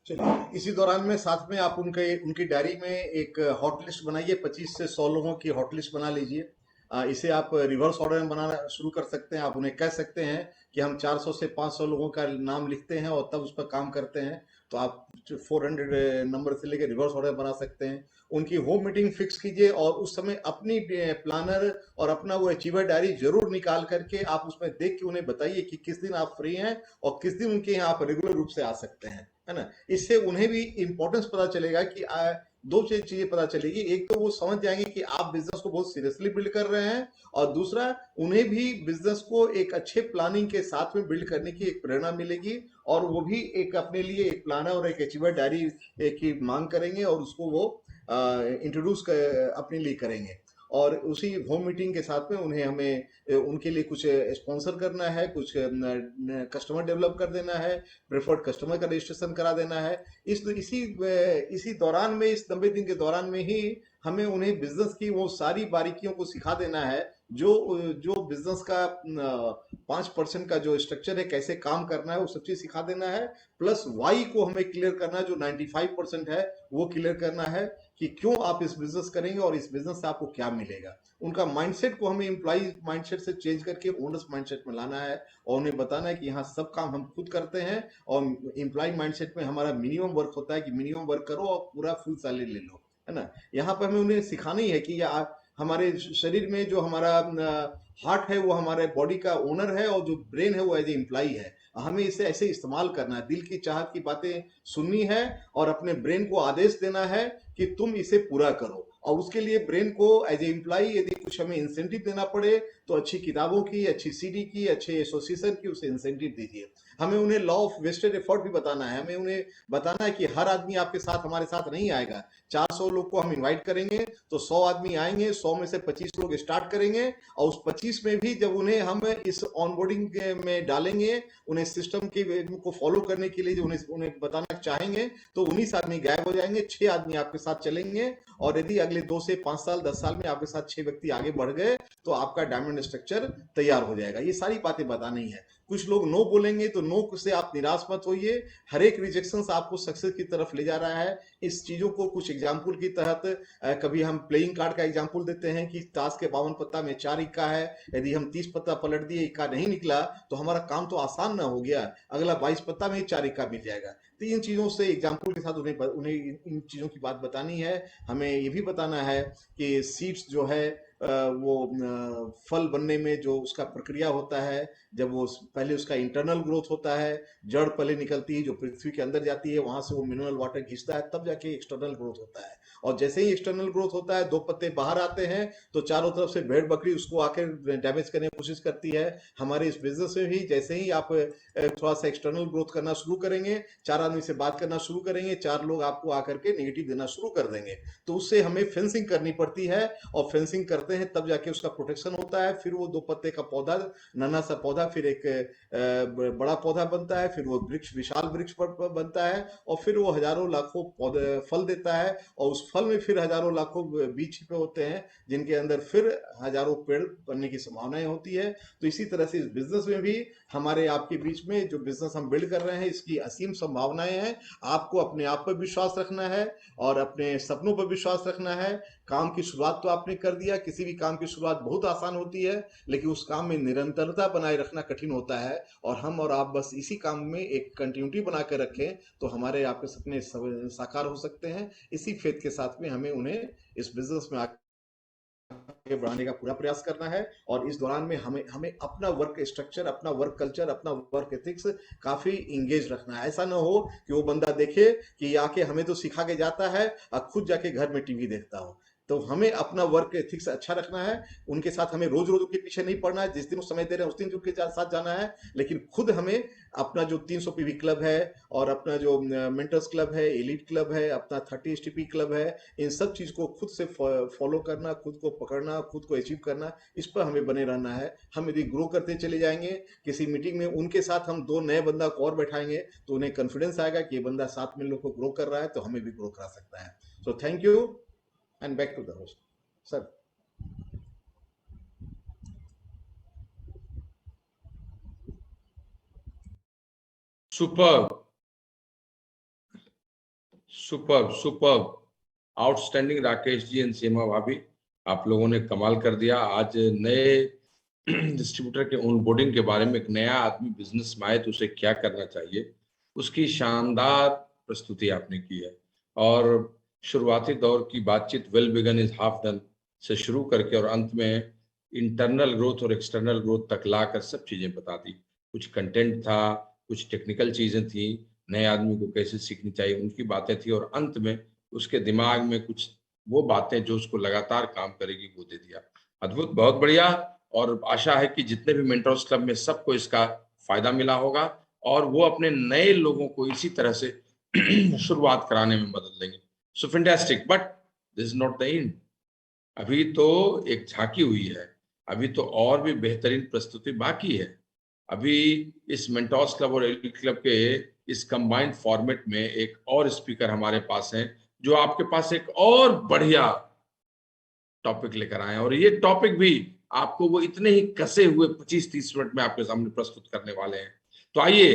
चलिए, इसी दौरान में साथ में आप उनकी डायरी में एक हॉट लिस्ट बनाइए, 25 से 100 लोगों की हॉट लिस्ट बना लीजिए। इसे आप रिवर्स ऑर्डर में बनाना शुरू कर सकते हैं। आप उन्हें कह सकते हैं कि हम 400 से 500 लोगों का नाम लिखते हैं और तब उस पर काम करते हैं। तो आप 400 नंबर से लेकर रिवर्स ऑर्डर बना सकते हैं। उनकी होम मीटिंग फिक्स कीजिए और उस समय अपनी प्लानर और अपना वो अचीवर डायरी जरूर निकाल करके आप उसमें देख के उन्हें बताइए कि किस दिन आप फ्री हैं और किस दिन उनके यहाँ आप रेगुलर रूप से आ सकते हैं, है ना। इससे उन्हें भी इंपॉर्टेंस पता चलेगा कि दो चीजें पता चलेगी। एक तो वो समझ जाएंगे कि आप बिजनेस को बहुत सीरियसली बिल्ड कर रहे हैं, और दूसरा उन्हें भी बिजनेस को एक अच्छे प्लानिंग के साथ में बिल्ड करने की एक प्रेरणा मिलेगी और वो भी एक अपने लिए एक प्लानर और एक अचीवर डायरी की मांग करेंगे और उसको वो इंट्रोड्यूस अपने लिए करेंगे। और उसी होम मीटिंग के साथ में हमें उनके लिए कुछ स्पॉन्सर करना है, कुछ कस्टमर डेवलप कर देना है, प्रेफर्ड कस्टमर का रजिस्ट्रेशन करा देना है। इसी दौरान में, इस 90 दिन के दौरान में ही हमें उन्हें बिजनेस की वो सारी बारीकियों को सिखा देना है जो बिजनेस का 5% का जो स्ट्रक्चर है, कैसे काम करना है, वो सब चीज सिखा देना है। प्लस वाई को हमें क्लियर करना है, जो 95% है वो क्लियर करना है कि क्यों आप इस बिजनेस करेंगे और इस बिजनेस से आपको क्या मिलेगा। उनका माइंडसेट को हमें एम्प्लॉय माइंडसेट से चेंज करके ओनर्स माइंडसेट में लाना है और उन्हें बताना है कि यहाँ सब काम हम खुद करते हैं और एम्प्लॉय माइंडसेट में हमारा मिनिमम वर्क होता है कि मिनिमम वर्क करो और पूरा फुल सैलरी ले लो, है ना। यहाँ पर हमें उन्हें सिखाना ही है कि हमारे शरीर में जो हमारा हार्ट है वो हमारे बॉडी का ओनर है और जो ब्रेन है वो एज ए एम्प्लॉय है। हमें इसे ऐसे इस्तेमाल करना है, दिल की चाहत की बातें सुननी है और अपने ब्रेन को आदेश देना है कि तुम इसे पूरा करो। और उसके लिए ब्रेन को एज ए एम्प्लॉय यदि कुछ हमें इंसेंटिव देना पड़े तो अच्छी किताबों की, अच्छी सीडी की, अच्छे एसोसिएशन की उसे इंसेंटिव दीजिए। हमें उन्हें लॉ ऑफ वेस्टेड एफर्ट भी बताना है। हमें उन्हें बताना है कि हर आदमी आपके साथ, हमारे साथ नहीं आएगा। 400 लोग को हम इनवाइट करेंगे तो 100 आदमी आएंगे, 100 में से 25 लोग स्टार्ट करेंगे और उस 25 में भी जब उन्हें हम इस ऑनबोर्डिंग में डालेंगे, उन्हें सिस्टम को फॉलो करने के लिए जो उन्हें बताना चाहेंगे, तो 19 आदमी गायब हो जाएंगे, 6 आदमी आपके साथ चलेंगे। और यदि अगले 2 से 5 साल 10 साल में आपके साथ 6 व्यक्ति आगे बढ़ गए तो आपका डायमंड स्ट्रक्चर तैयार हो जाएगा। ये सारी बातें बतानी है। कुछ लोग नो बोलेंगे तो नो से आप निराश मत होइए। हर एक रिजेक्शन आपको सक्सेस की तरफ ले जा रहा है। इस चीजों को कुछ एग्जाम्पल की तहत कभी हम प्लेइंग कार्ड का एग्जाम्पल देते हैं कि ताश के 52 पत्ता में 4 इक्का है, यदि हम 30 पत्ता पलट दिए, इक्का नहीं निकला तो हमारा काम तो आसान ना हो गया, अगला 22 पत्ता में 4 इक्का मिल जाएगा। तो इन चीजों से एग्जाम्पल के साथ उन्हें इन चीजों की बात बतानी है। हमें ये भी बताना है कि सीड्स जो है वो फल बनने में जो उसका प्रक्रिया होता है, जब वो पहले उसका इंटरनल ग्रोथ होता है, जड़ पहले निकलती है जो पृथ्वी के अंदर जाती है, वहां से वो मिनरल वाटर खींचता है, तब जाके एक्सटर्नल ग्रोथ होता है। और जैसे ही एक्सटर्नल ग्रोथ होता है, दो पत्ते बाहर आते हैं, तो चारों तरफ से भेड़ बकरी उसको आकर डैमेज करने की कोशिश करती है। हमारे इस बिजनेस में भी जैसे ही आप थोड़ा सा एक्सटर्नल ग्रोथ करना शुरू करेंगे, चार आदमी से बात करना शुरू करेंगे, चार लोग आपको आकर के नेगेटिव देना शुरू कर देंगे, तो उससे हमें फेंसिंग करनी पड़ती है। और फेंसिंग करते हैं तब जाके उसका प्रोटेक्शन होता है। फिर वो दो पत्ते का पौधा, नन्हा सा पौधा, फिर एक बड़ा पौधा बनता है, फिर वो वृक्ष, विशाल वृक्ष बनता है, और फिर वो हजारों लाखों पौधे फल देता है, और उस फल में फिर हजारों लाखों बीज छिपे होते हैं, जिनके अंदर फिर हजारों पेड़ बनने की संभावनाएं होती है। तो इसी तरह से इस बिजनेस में भी हमारे आपके बीच में जो बिजनेस हम बिल्ड कर रहे हैं, इसकी असीम संभावनाएं हैं। आपको अपने आप पर विश्वास रखना है और अपने सपनों पर विश्वास रखना है। काम की शुरुआत तो आपने कर दिया, किसी भी काम की शुरुआत बहुत आसान होती है, लेकिन उस काम में निरंतरता बनाए रखना कठिन होता है। और हम और आप बस इसी काम में एक कंटिन्यूटी बना कर रखें, तो हमारे आपके सपने साकार हो सकते हैं। इसी फेथ के साथ में हमें उन्हें इस बिजनेस में आगे बढ़ाने का पूरा प्रयास करना है। और इस दौरान में हमें हमें अपना वर्क स्ट्रक्चर, अपना वर्क कल्चर, अपना वर्क एथिक्स काफी इंगेज रखना है। ऐसा ना हो कि वो बंदा देखे कि आके हमें तो सिखा के जाता है और खुद जाके घर में टीवी देखता हो। तो हमें अपना वर्क एथिक्स अच्छा रखना है। उनके साथ हमें रोज रोज उनके पीछे नहीं पड़ना है, जिस दिन वो समय दे रहे हैं उस दिन उनके साथ जाना है, लेकिन खुद हमें अपना जो 300 पीवी क्लब है, और अपना जो मेंटर्स क्लब है, एलिट क्लब है, अपना 30 एसटीपी क्लब है, इन सब चीज को खुद से फॉलो करना, खुद को पकड़ना, खुद को अचीव करना, इस पर हमें बने रहना है। हम यदि ग्रो करते चले जाएंगे, किसी मीटिंग में उनके साथ हम दो नए बंदा को और बैठाएंगे, तो उन्हें कॉन्फिडेंस आएगा कि ये बंदा साथ में लोग को ग्रो कर रहा है, तो हमें भी ग्रो करा सकता है। So thank you, and back to the host sir. Super, super, super, outstanding Rakesh ji and Seema भाभी, आप लोगों ने कमाल कर दिया। आज नए डिस्ट्रीब्यूटर के ऑनबोर्डिंग के बारे में, एक नया आदमी बिजनेस में आए तो उसे क्या करना चाहिए, उसकी शानदार प्रस्तुति आपने की है। और शुरुआती दौर की बातचीत well begun is half done से शुरू करके और अंत में इंटरनल ग्रोथ और एक्सटर्नल ग्रोथ तक लाकर सब चीजें बता दी। कुछ कंटेंट था, कुछ टेक्निकल चीजें थी, नए आदमी को कैसे सीखनी चाहिए उनकी बातें थी, और अंत में उसके दिमाग में कुछ वो बातें जो उसको लगातार काम करेगी वो दे दिया। अद्भुत, बहुत बढ़िया। और आशा है कि जितने भी मेंटर्स क्लब में सबको इसका फायदा मिला होगा और वो अपने नए लोगों को इसी तरह से शुरुआत कराने में मदद लेंगे। सो fantastic, but this is not the end. अभी तो एक झांकी हुई है, अभी तो और भी बेहतरीन प्रस्तुति बाकी है। अभी इस मेंटोर्स क्लब और एलिट क्लब के इस कंबाइंड फॉर्मेट में एक और स्पीकर हमारे पास हैं, जो आपके पास एक और बढ़िया टॉपिक लेकर आए हैं, और ये टॉपिक भी आपको वो इतने ही कसे हुए 25-30 मिनट में आपके सामने प्रस्तुत करने वाले हैं। तो आइए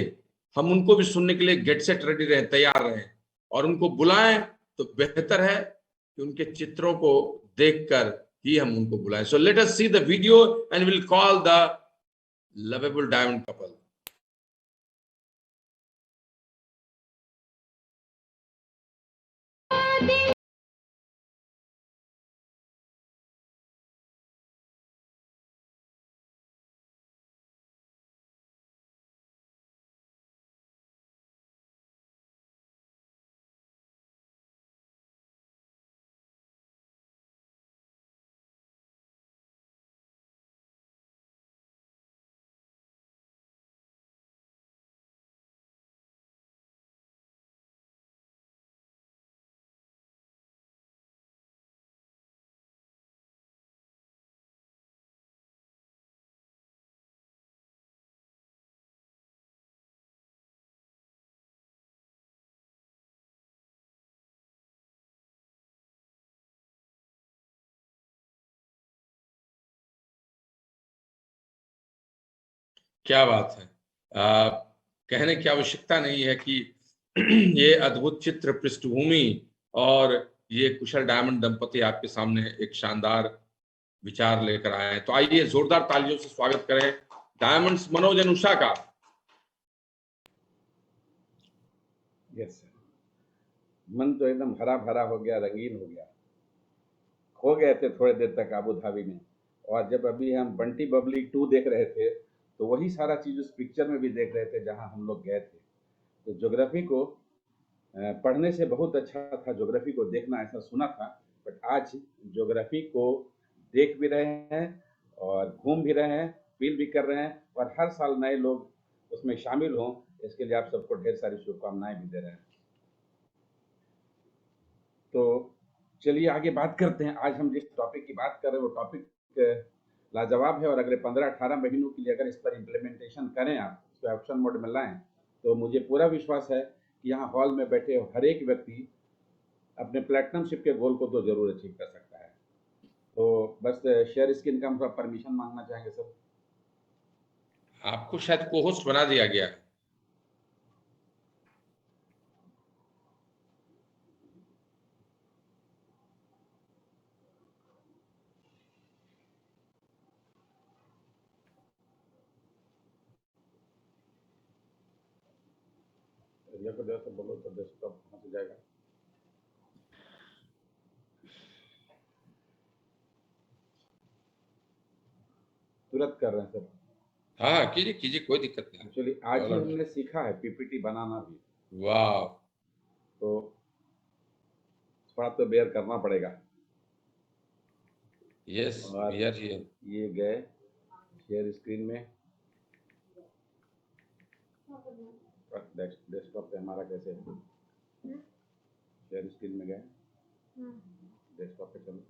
हम उनको भी सुनने के लिए गेट सेट रेडी रहें, तैयार रहें, और उनको बुलाएं तो बेहतर है कि उनके चित्रों को देखकर ही हम उनको बुलाएं। So let us see the video and will call the lovable diamond couple. क्या बात है। कहने की आवश्यकता नहीं है कि ये अद्भुत चित्र पृष्ठभूमि और ये कुशल डायमंड दंपति आपके सामने एक शानदार विचार लेकर आए हैं। तो आइए जोरदार तालियों से स्वागत करें डायमंड्स मनोज एंड उषा का। यस सर, मन तो एकदम हरा भरा हो गया, रंगीन हो गया। हो गए थे थोड़े देर तक अबू धाबी में, और जब अभी हम बंटी बबली 2 देख रहे थे तो वही सारा चीज़ उस पिक्चर में भी देख रहे थे जहाँ हम लोग गए थे। तो ज्योग्राफी को पढ़ने से बहुत अच्छा था, ज्योग्राफी को देखना ऐसा सुना था, बट आज ज्योग्राफी को देख भी रहे हैं और घूम भी रहे हैं, फील भी कर रहे हैं, और हर साल नए लोग उसमें शामिल हों, इसके लिए आप सबको ढेर सारी शुभकामनाएं भी दे रहे हैं। तो चलिए आगे बात करते हैं। आज हम जिस टॉपिक की बात कर रहे हैं वो टॉपिक लाजवाब है, और अगले 15-18 महीनों के लिए अगर इस पर इम्प्लीमेंटेशन करें, आप इसको एक्शन मोड में लाएं, तो मुझे पूरा विश्वास है कि यहाँ हॉल में बैठे हर एक व्यक्ति अपने प्लेटिनमशिप के गोल को तो जरूर अचीव कर सकता है। तो बस शेयर स्क्रीन का हम थोड़ा परमिशन मांगना चाहेंगे सर। आपको शायद को होस्ट बना दिया गया। एरिया को जैसे बोलो तो डेस्कटॉप कहाँ से जाएगा। तुरंत कर रहे हैं सर। हाँ कीजिए कीजिए, कोई दिक्कत नहीं। एक्चुअली आज ही हमने सीखा है पीपीटी बनाना भी, वाह, तो थोड़ा तो बेयर करना पड़ेगा। यस और वी आर हियर। ये गए शेयर स्क्रीन में, डेस्कटॉप पे हमारा कैसे है, शेयर स्क्रीन में गए, डेस्कटॉप पे चलो,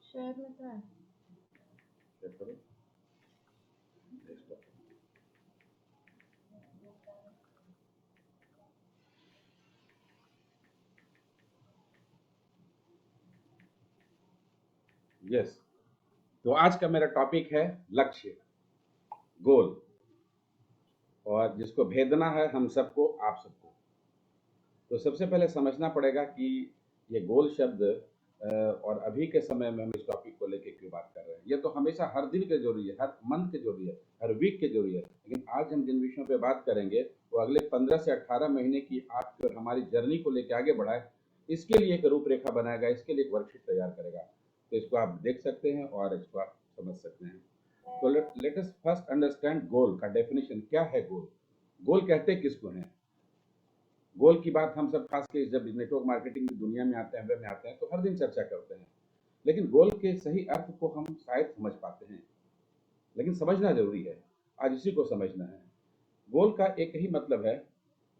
शेयर में तो है, शेयर करो डेस्कटॉप। यस, तो आज का मेरा टॉपिक है लक्ष्य, गोल, और जिसको भेदना है हम सबको, आप सबको। तो सबसे पहले समझना पड़ेगा कि ये गोल शब्द और अभी के समय में हम इस टॉपिक को लेके क्यों बात कर रहे हैं। ये तो हमेशा हर दिन के जरूरी है, हर मंथ के जरूरी है, हर वीक के जरूरी है, लेकिन आज हम जिन विषयों पे बात करेंगे वो अगले 15 से 18 महीने की आपकी और हमारी जर्नी को लेके आगे बढ़ाए, इसके लिए एक रूपरेखा बनाएगा, इसके लिए एक वर्कशीट तैयार करेगा। तो इसको आप देख सकते हैं और इसको आप समझ सकते हैं। तो लेट अस फर्स्ट अंडरस्टैंड गोल का डेफिनेशन। क्या है गोल? गोल कहते किसको हैं? गोल की बात हम सब खास के जब नेटवर्क मार्केटिंग की दुनिया में आते हैं, में आते हैं, तो हर दिन चर्चा करते हैं, लेकिन गोल के सही अर्थ को हम शायद समझ पाते हैं, लेकिन समझना जरूरी है। आज इसी को समझना है। गोल का एक ही मतलब है,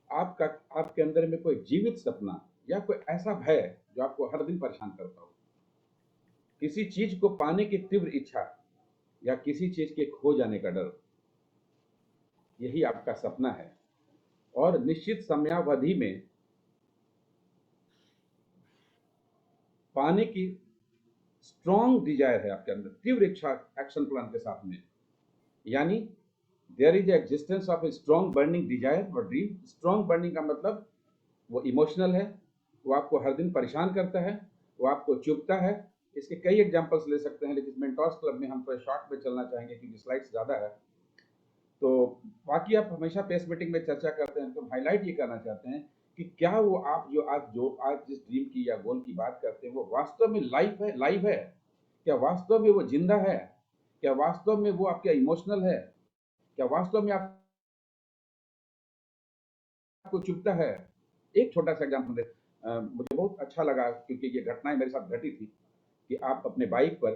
आपका आपके अंदर में कोई जीवित सपना या कोई ऐसा भय जो आपको हर दिन परेशान करता हो, किसी चीज को पाने की तीव्र इच्छा या किसी चीज के खो जाने का डर, यही आपका सपना है। और निश्चित समयावधि में पाने की स्ट्रॉन्ग डिजायर है आपके अंदर, तीव्र इच्छा एक्शन प्लान के साथ में, यानी there is existence of a strong burning desire और ड्रीम। स्ट्रॉन्ग बर्निंग का मतलब वो इमोशनल है, वो आपको हर दिन परेशान करता है, वो आपको चुभता है। इसके कई एग्जांपल्स ले सकते हैं, लेकिन मेंटोर्स क्लब में हम थोड़ा शॉर्ट में चलना चाहेंगे क्योंकि स्लाइड्स ज़्यादा है। तो बाकी आप हमेशा पेस मीटिंग में चर्चा करते हैं, तो हाईलाइट ये करना चाहते हैं कि क्या वो आप जो आज जिस ड्रीम की या गोल की बात करते हैं वो वास्तव में लाइव है? क्या वास्तव में वो जिंदा है? क्या वास्तव में वो आपके इमोशनल है? क्या वास्तव में आपको चुभता है? एक छोटा सा एग्जाम्पल मुझे बहुत अच्छा लगा क्योंकि ये घटनाएं मेरे साथ घटी थी कि आप अपने बाइक पर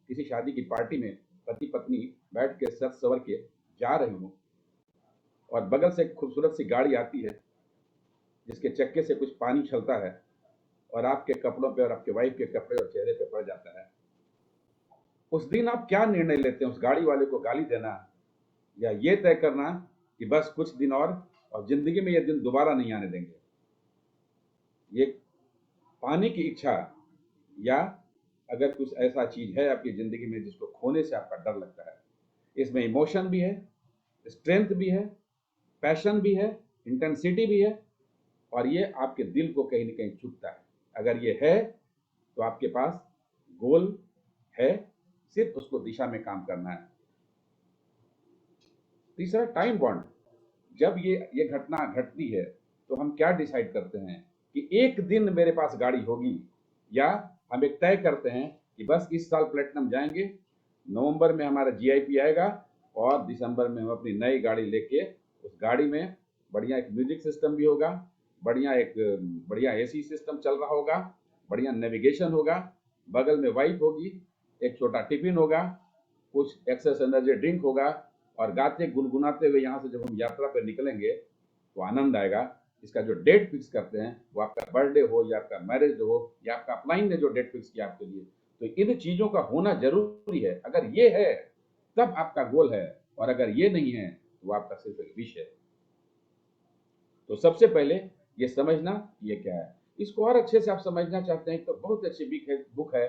किसी शादी की पार्टी में पति पत्नी बैठ के सज सवर के जा रहे हो और बगल से एक खूबसूरत सी गाड़ी आती है जिसके चक्के से कुछ पानी छलता है और आपके कपड़ों पे और आपके वाइफ के कपड़े और चेहरे पे पड़ जाता है। उस दिन आप क्या निर्णय लेते हैं? उस गाड़ी वाले को गाली देना या ये तय करना कि बस कुछ दिन और जिंदगी में ये दिन दोबारा नहीं आने देंगे? ये पाने की इच्छा, या अगर कुछ ऐसा चीज है आपकी जिंदगी में जिसको खोने से आपका डर लगता है, इसमें इमोशन भी है, स्ट्रेंथ भी है, पैशन भी है, इंटेंसिटी भी है, और ये आपके दिल को कहीं ना कहीं चुभता है। अगर ये है तो आपके पास गोल है, सिर्फ उसको दिशा में काम करना है। तीसरा, टाइम बॉन्ड। जब ये घटना घटती है तो हम क्या डिसाइड करते हैं कि एक दिन मेरे पास गाड़ी होगी, या हम एक तय करते हैं कि बस इस साल प्लेटिनम जाएंगे, नवंबर में हमारा जीआईपी आएगा और दिसंबर में हम अपनी नई गाड़ी लेके उस गाड़ी में बढ़िया एक म्यूजिक सिस्टम भी होगा, बढ़िया एसी सिस्टम चल रहा होगा, बढ़िया नेविगेशन होगा, बगल में वाइफ होगी, एक छोटा टिफिन होगा, कुछ एक्सेस एनर्जी ड्रिंक होगा, और गाते गुनगुनाते हुए यहाँ से जब हम यात्रा पर निकलेंगे तो आनंद आएगा। इसका जो डेट फिक्स करते हैं वो आपका बर्थडे हो या आपका मैरिज हो या आपका अपलाइन ने जो डेट फिक्स किया आपके लिए, तो इन चीजों का होना जरूरी है। अगर ये है तब आपका गोल है, और अगर ये नहीं है तो वो आपका सिर्फ एक विश है। तो सबसे पहले ये समझना ये क्या है। इसको और अच्छे से आप समझना चाहते हैं तो बहुत अच्छी बुक है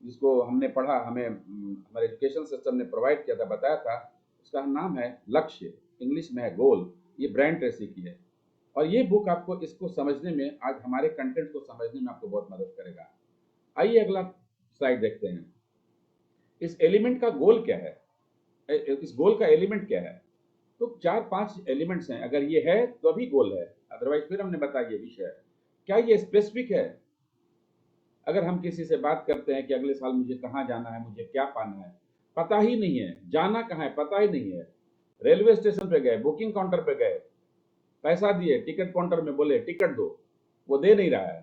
जिसको हमने पढ़ा, हमें हमारे एजुकेशन सिस्टम ने प्रोवाइड किया था, बताया था। उसका नाम है लक्ष्य, इंग्लिश में है गोल। ये ब्रायन ट्रेसी की है, और ये बुक आपको इसको समझने में, आज हमारे कंटेंट को समझने में आपको बहुत मदद करेगा। आइए अगला स्लाइड देखते हैं। इस एलिमेंट का गोल क्या है, इस गोल का एलिमेंट क्या है? तो 4-5 एलिमेंट्स हैं। अगर ये है तो अभी गोल है, अदरवाइज फिर हमने बताया ये विषय है। क्या ये स्पेसिफिक है? अगर हम किसी से बात करते हैं कि अगले साल मुझे कहाँ जाना है, मुझे क्या पाना है, पता ही नहीं है, जाना कहाँ है पता ही नहीं है। रेलवे स्टेशन पे गए, बुकिंग काउंटर पे गए, पैसा दिए, टिकट काउंटर में बोले टिकट दो, वो दे नहीं रहा है।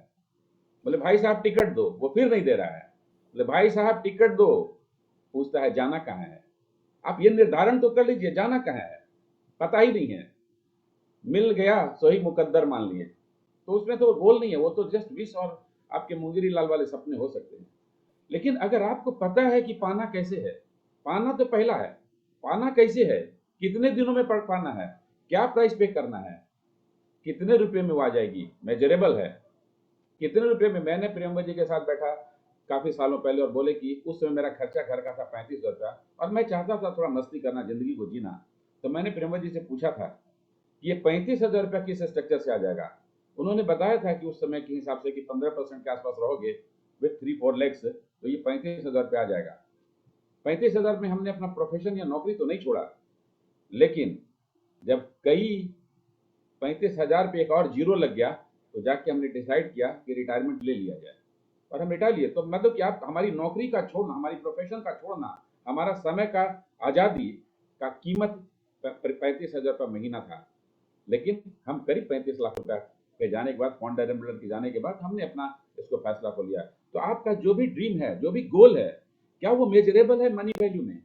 बोले भाई साहब टिकट दो, वो फिर नहीं दे रहा है। बोले भाई साहब टिकट दो, पूछता है जाना कहाँ है। आप ये निर्धारण तो कर लीजिए, जाना कहाँ है, पता ही नहीं है। मिल गया सही मुकद्दर मान लिए, तो उसमें तो गोल नहीं है, वो तो जस्ट विश और आपके मुंगेरी लाल वाले सपने हो सकते हैं। लेकिन अगर आपको पता है कि पाना कैसे है, पाना तो पहला है, पाना कैसे है, कितने दिनों में पाना है, क्या प्राइस पे करना है, कितने रुपए में वो आ जाएगी, मेजरेबल है, कितने रुपए में। मैंने प्रियंका जी के साथ बैठा काफी सालों पहले और बोले कि उस समय मेरा खर्चा घर का था 35,000 रुपया, और मैं चाहता था थोड़ा मस्ती करना, जिंदगी को जीना। तो मैंने प्रियंका जी से पूछा था कि ये 35,000 रुपया किस स्ट्रक्चर से आ जाएगा। उन्होंने बताया था कि उस समय के हिसाब से कि 15% के आसपास रहोगे विथ 3-4 लैक्स, तो ये 35,000 रुपया आ जाएगा। 35,000 में हमने अपना प्रोफेशन या नौकरी तो नहीं छोड़ा, लेकिन जब कई 35,000 पे एक और जीरो लग गया तो जाके हमने डिसाइड किया कि रिटायरमेंट ले लिया जाए, और हम रिटायर लिए। तो मतलब कि आप हमारी नौकरी का छोड़ना, हमारी प्रोफेशन का छोड़ना, हमारा समय का आजादी का कीमत 35,000 रुपया महीना था। लेकिन हम करीब 35 लाख रुपया पे जाने के बाद, फाउंडर एम्बलर के जाने के बाद, हमने अपना इसको फैसला को लिया। तो आपका जो भी ड्रीम है, जो भी गोल है, क्या वो मेजरेबल है मनी वैल्यू में?